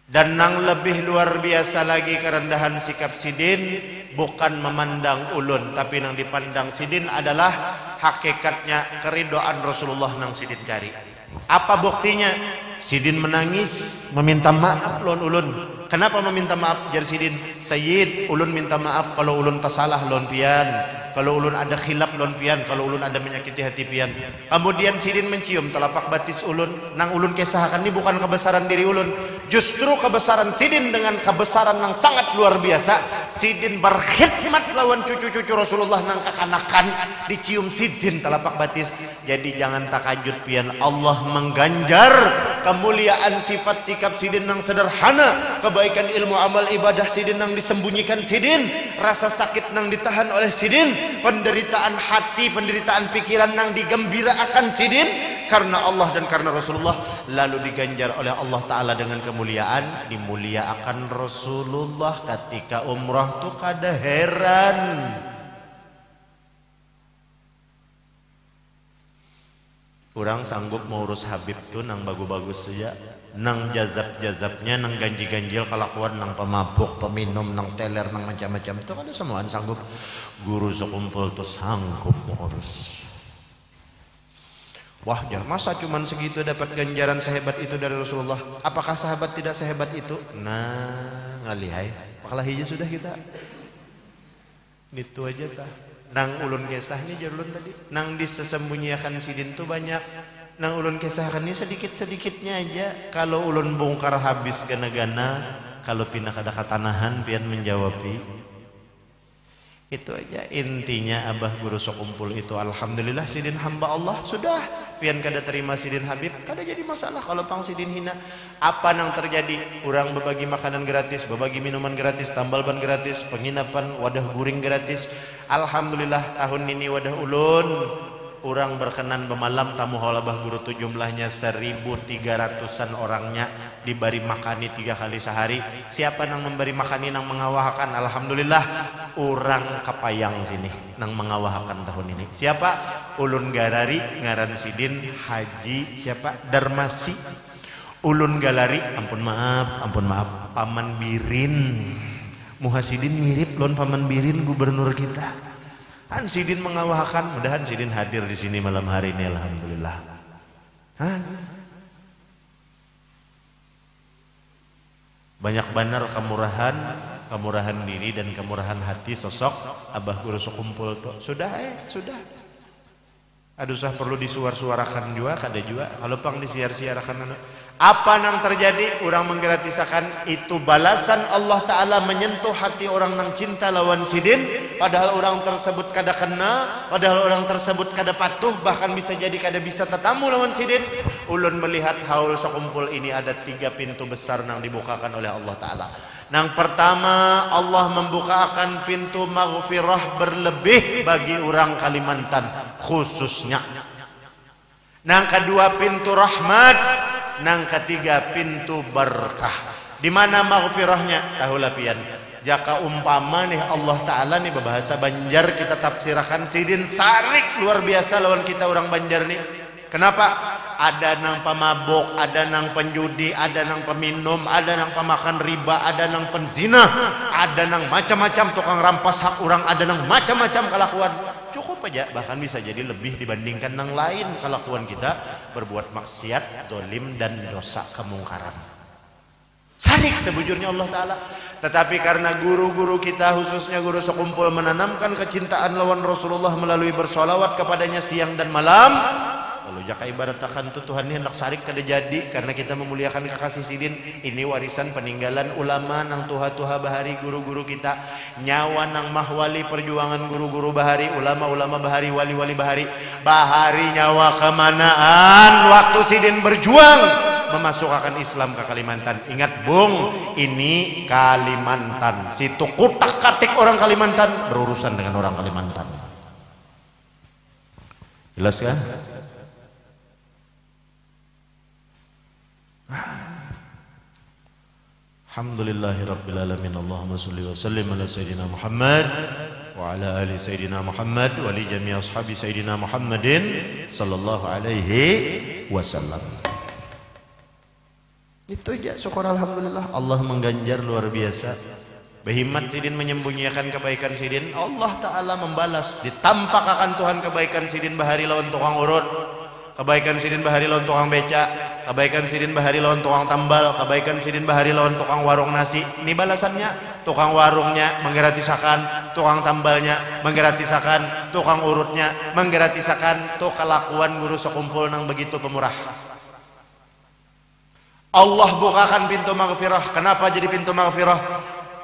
dan nang lebih luar biasa lagi kerendahan sikap sidin bukan memandang ulun tapi nang dipandang sidin adalah hakikatnya keridoan Rasulullah nang sidin cari apa buktinya sidin menangis meminta maaf lawan ulun kenapa meminta maaf jar sidin sayyid ulun minta maaf kalau ulun tersalah lawan pian kalau ulun ada khilaf lawan pian kalau ulun ada menyakiti hati pian kemudian sidin mencium telapak batis ulun nang ulun kesahakan ini bukan kebesaran diri ulun justru kebesaran sidin dengan kebesaran yang sangat luar biasa sidin berkhidmat lawan cucu-cucu Rasulullah nang kakanakan dicium sidin telapak batis jadi jangan takajud pian Allah mengganjar kemuliaan sifat sikap sidin nang sederhana kebaikan ilmu amal ibadah sidin nang disembunyikan sidin rasa sakit nang ditahan oleh sidin penderitaan hati penderitaan pikiran nang digembirakan sidin karena Allah dan karena Rasulullah lalu diganjar oleh Allah Ta'ala dengan kemuliaan dimuliakan Rasulullah ketika umrah tuh kada heran orang sanggup mengurus Habib tuh nang bagus-bagus saja nang jazab-jazabnya nang ganjil-ganjil kelakuan nang pemabuk peminum nang teler nang macam-macam itu kan semuaan sanggup guru sekumpul tuh sanggup mengurus wah masa cuman segitu dapat ganjaran sehebat itu dari Rasulullah apakah sahabat tidak sehebat itu nah ngalihai makalah hiji sudah kita itu aja tah nang ulun kisahnya jarulun tadi nang disembunyikan sidin tuh banyak nang ulun kisahkan ini sedikit-sedikitnya aja kalau ulun bongkar habis gana-gana kalau pindah kada katanahan pian menjawabi Itu aja intinya. Abah guru sekumpul itu alhamdulillah sidin hamba Allah sudah pian kada terima sidin Habib kada jadi masalah. Kalau pang sidin hina apa nang terjadi, orang berbagi makanan gratis, berbagi minuman gratis, tambal ban gratis, penginapan, wadah guring gratis. Alhamdulillah tahun ini wadah ulun orang berkenan bemalam tamu haul Abah guru tu jumlahnya 1.300-an orangnya, diberi makani 3 kali sehari. Siapa nang memberi makani nang mengawahkan, alhamdulillah orang kapayang sini nang mengawahkan tahun ini. Siapa? Ulun garari ngaran sidin Haji siapa? Darmasi. Ulun galari ampun maaf Paman Birin. Muhasidin mirip lon Paman Birin gubernur kita. Han sidin mengawahkan, mudahan sidin hadir di sini malam hari ini alhamdulillah. Banyak benar kemurahan diri dan kemurahan hati sosok Abah guru sekumpul tuh. Sudah. Aduh sah perlu disuar-suarakan juga kada juga. Kalau pang disiar-siarakan apa yang terjadi, orang menggratisakan itu balasan Allah Ta'ala menyentuh hati orang nang cinta lawan sidin. Padahal orang tersebut kada kenal, padahal orang tersebut kada patuh, bahkan bisa jadi kada bisa tetamu lawan sidin. Ulun melihat haul sekumpul ini ada 3 pintu besar nang dibukakan oleh Allah Ta'ala. Nang pertama, Allah membukakan pintu maghfirah berlebih bagi orang Kalimantan khususnya. Nang kedua pintu rahmat. Nang ketiga pintu berkah. Di mana maghfirahnya? Tahu lapian. Jaka umpama nih Allah Ta'ala nih berbahasa Banjar kita tafsirkan sidin sarik luar biasa lawan kita orang Banjar nih. Kenapa? Ada nang pemabok, ada nang penjudi, ada nang peminum, ada nang pemakan riba, ada nang penzina, ada nang macam-macam tukang rampas hak orang, ada nang macam-macam kelakuan. Cukup aja, bahkan bisa jadi lebih dibandingkan nang lain kelakuan kita berbuat maksiat, zolim dan dosa kemungkaran. Sarik sebujurnya Allah Ta'ala. Tetapi karena guru-guru kita khususnya guru sekumpul menanamkan kecintaan lawan Rasulullah melalui bersolawat kepadanya siang dan malam. Lalu jaka ibaratakan tu Tuhan ini hendak sarik kada jadi karena kita memuliakan kekasih sidin. Ini warisan peninggalan ulama nang tuha-tuha bahari guru-guru kita. Nyawa nang mahwali perjuangan guru-guru bahari, ulama-ulama bahari, wali-wali bahari. Bahari nyawa kemanaan waktu sidin berjuang memasukkan Islam ke Kalimantan. Ingat bung, ini Kalimantan. Situ kutak-katik orang Kalimantan berurusan dengan orang Kalimantan. Jelas kan? Alhamdulillahirabbil alamin. Allahumma shalli wa sallim ala sayyidina Muhammad wa ala ali sayyidina Muhammad wa li jami' ashabi sayyidina Muhammadin sallallahu alaihi wasallam. Itu aja, syukur alhamdulillah. Allah mengganjar luar biasa. Behimat sidin menyembunyikan kebaikan sidin, Allah Ta'ala membalas. Ditampak akan Tuhan kebaikan sidin bahari lawan tukang urut, kebaikan sidin bahari lawan tukang beca, kebaikan sidin bahari lawan tukang tambal, kebaikan sidin bahari lawan tukang warung nasi. Ini balasannya. Tukang warungnya menggratisakan, tukang tambalnya menggratisakan, tukang urutnya menggratisakan. Tuh kelakuan guru sekumpul nang begitu pemurah. Allah bukakan pintu maghfirah. Kenapa jadi pintu maghfirah?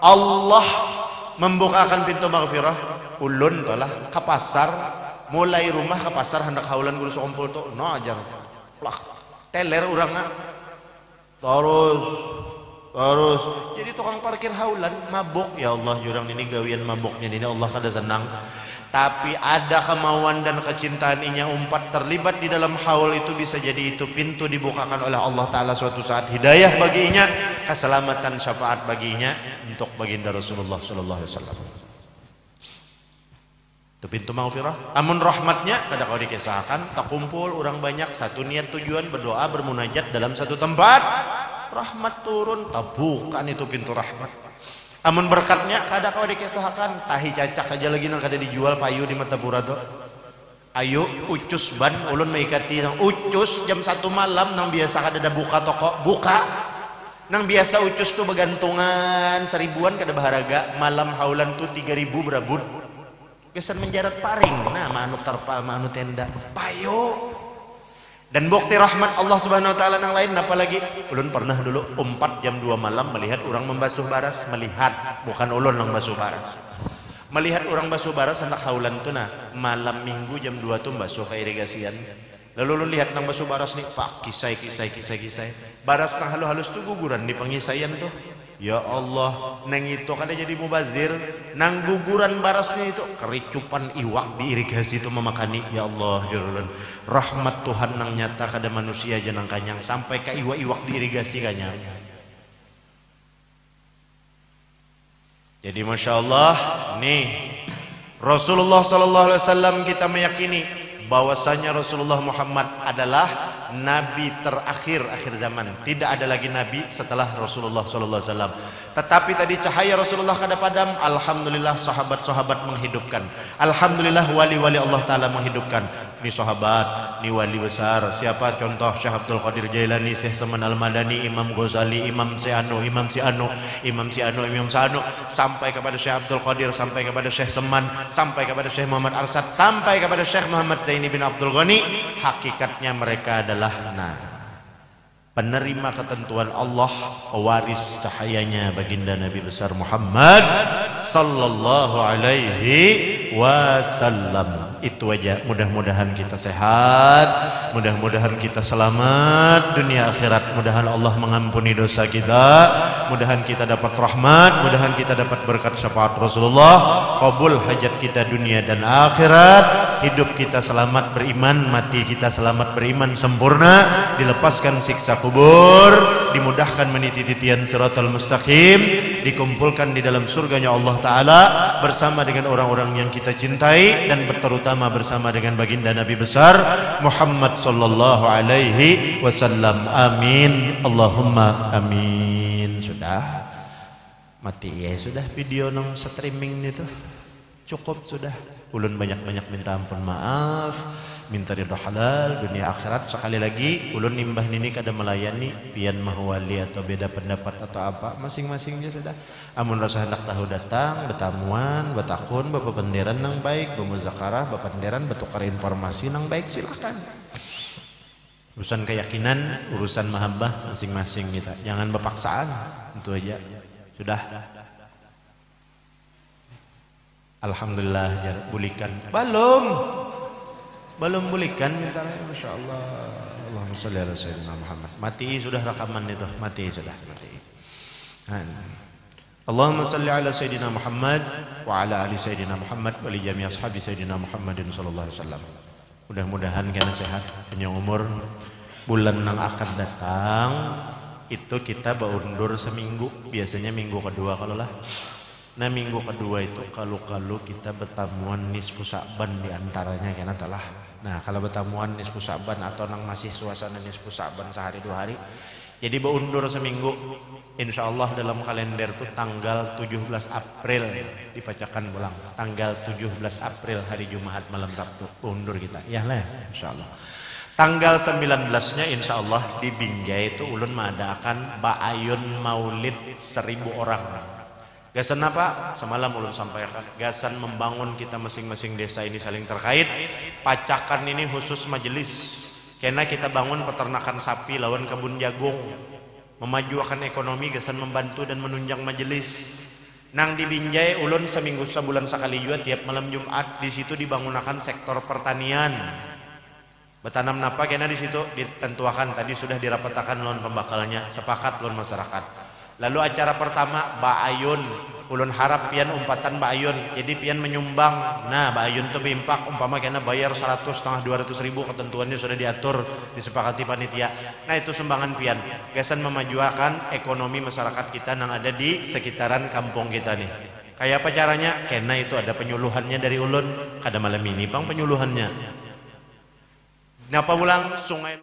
Allah membukakan pintu maghfirah. Ulun tolah ke pasar, mulai rumah ke pasar hendak haulan guru sekumpul tuh no aja plak teler urangna terus jadi tukang parkir haulan mabuk. Ya Allah, jurang ini gawian mabuknya ini Allah kada senang. Tapi ada kemauan dan kecintaan inya umpat terlibat di dalam haul itu, bisa jadi itu pintu dibukakan oleh Allah Ta'ala suatu saat, hidayah baginya, keselamatan syafaat baginya untuk baginda Rasulullah Sallallahu Alaihi Wasallam. Itu pintu maghfirah. Amun rahmatnya kada kau dikisahkan, tak kumpul orang banyak satu niat tujuan berdoa bermunajat dalam satu tempat, rahmat turun, tabukan itu pintu rahmat. Amun berkatnya kada kau dikisahkan, tahi cacak aja lagi nang kada dijual payu di Matapura tuh. Ayo ucus ban ulun maikati nang ucus jam 1 malam nang biasa kada ada buka toko buka. Nang biasa ucus tuh begantungan 1000-an kada baharaga, malam haulan tuh 3000 berabut. Kesan menjarat paring, nah manu terpal manu tenda payu. Dan bukti rahmat Allah Subhanahu wa taala nang lain apalagi ulun pernah dulu 4 jam 2 malam melihat orang membasuh baras, melihat bukan ulun nang basuh baras. Melihat orang basuh baras hendak haulan tuh nah malam minggu jam 2 tuh basuh ke irigasian. Lalu lu lihat nang basuh baras nih, pak kisai baras nang halus tuh guguran di pengisaian tuh. Ya Allah, nang itu kan jadi mubazir, nang guguran barasnya itu kericupan iwak di irigasi itu memakani. Ya Allah, jalan rahmat Tuhan nang nyata kada manusia aja nang kanyang sampai ke iwak di irigasi kanyang. Jadi masya Allah nih Rasulullah Sallallahu Alaihi Wasallam kita meyakini bahwasanya Rasulullah Muhammad adalah nabi terakhir akhir zaman. Tidak ada lagi nabi setelah Rasulullah Sallallahu Alaihi Wasallam. Tetapi tadi cahaya Rasulullah kada padam. Alhamdulillah sahabat-sahabat menghidupkan. Alhamdulillah wali-wali Allah Taala menghidupkan. Ini sahabat, ini wali besar. Siapa contoh? Syekh Abdul Qadir Jailani, Syekh Saman Al-Madani, Imam Ghazali, Imam Siano, sampai kepada Syekh Abdul Qadir, sampai kepada Syekh Saman, sampai kepada Syekh Muhammad Arsad, sampai kepada Syekh Muhammad Zaini bin Abdul Ghani. Hakikatnya mereka adalah penerima ketentuan Allah, pewaris cahayanya baginda Nabi besar Muhammad sallallahu alaihi wasallam. Itu aja, mudah-mudahan kita sehat, mudah-mudahan kita selamat dunia akhirat, mudahan Allah mengampuni dosa kita, mudahan kita dapat rahmat, mudahan kita dapat berkat syafaat Rasulullah, qabul hajat kita dunia dan akhirat, hidup kita selamat beriman, mati kita selamat beriman sempurna, dilepaskan siksa kubur, dimudahkan meniti titian siratal mustaqim, dikumpulkan di dalam surganya Allah Ta'ala bersama dengan orang-orang yang kita cintai dan terutama bersama dengan baginda Nabi besar Muhammad sallallahu alaihi wasallam. Amin Allahumma amin. Sudah mati ya, sudah video nong streaming itu cukup sudah. Ulun banyak-banyak minta ampun maaf, minta ridho halal dunia akhirat. Sekali lagi ulun nimbah nini kada melayani pian mahwali atau beda pendapat atau apa, masing-masingnya sudah. Amun rasa hendak tahu datang betamuan betakun bapak penderan nang baik, bemuzakarah bapak penderan betukar informasi nang baik, silakan. Urusan keyakinan, urusan mahabbah masing-masing kita, jangan berpaksaan. Itu aja sudah. Alhamdulillah bulikan belum bulikan minta, masya Allah. Allahumma sholli ala sayyidina Muhammad. Mati sudah rekaman itu, mati sudah mati. Allahumma sholli ala sayyidina Muhammad wa ala ali sayyidina Muhammad wa li jami' ashabi sayyidina Muhammadin sallallahu alaihi wasallam. Mudah-mudahan kena sehat, panjang umur. Bulan yang akan datang itu kita baundur seminggu, biasanya minggu kedua kalau lah. Nah minggu kedua itu kalau kita bertamuan nisfu Sa'ban diantaranya kena telah. Nah kalau bertamuan nisfu Sa'ban atau nang masih suasana nisfu Sa'ban sehari 2 hari, jadi berundur seminggu. Insya Allah dalam kalender tuh tanggal 17 April dibacakan pulang. Tanggal 17 April hari Jumat malam Sabtu undur kita. Ya lah insya Allah. Tanggal 19-nya insya Allah di Binjai itu ulun mengadakan Ba'ayun Maulid 1000 orang. Gasan apa? Semalam ulun sampaikan. Gasan membangun kita masing-masing desa ini saling terkait. Pacakan ini khusus majelis. Karena kita bangun peternakan sapi lawan kebun jagung. Memajukan ekonomi, gasan membantu dan menunjang majelis. Nang di Binjai ulun seminggu sebulan sekali juga tiap malam Jumat di situ dibangunakan sektor pertanian. Bertanam napa? Karena di situ ditentuakan tadi sudah dirapatakan lawan pembakalnya, sepakat lawan masyarakat. Lalu acara pertama Ba'ayun, ulun harap pian umpatan Ba'ayun, jadi pian menyumbang. Nah Ba'ayun tuh bimpak umpama kena bayar 100 setengah 200 ribu, ketentuannya sudah diatur disepakati panitia. Nah itu sumbangan pian, gasan memajukan ekonomi masyarakat kita yang ada di sekitaran kampung kita nih. Kayak apa caranya? Karena itu ada penyuluhannya dari ulun, kada malam ini pang penyuluhannya. Napa ulang sungai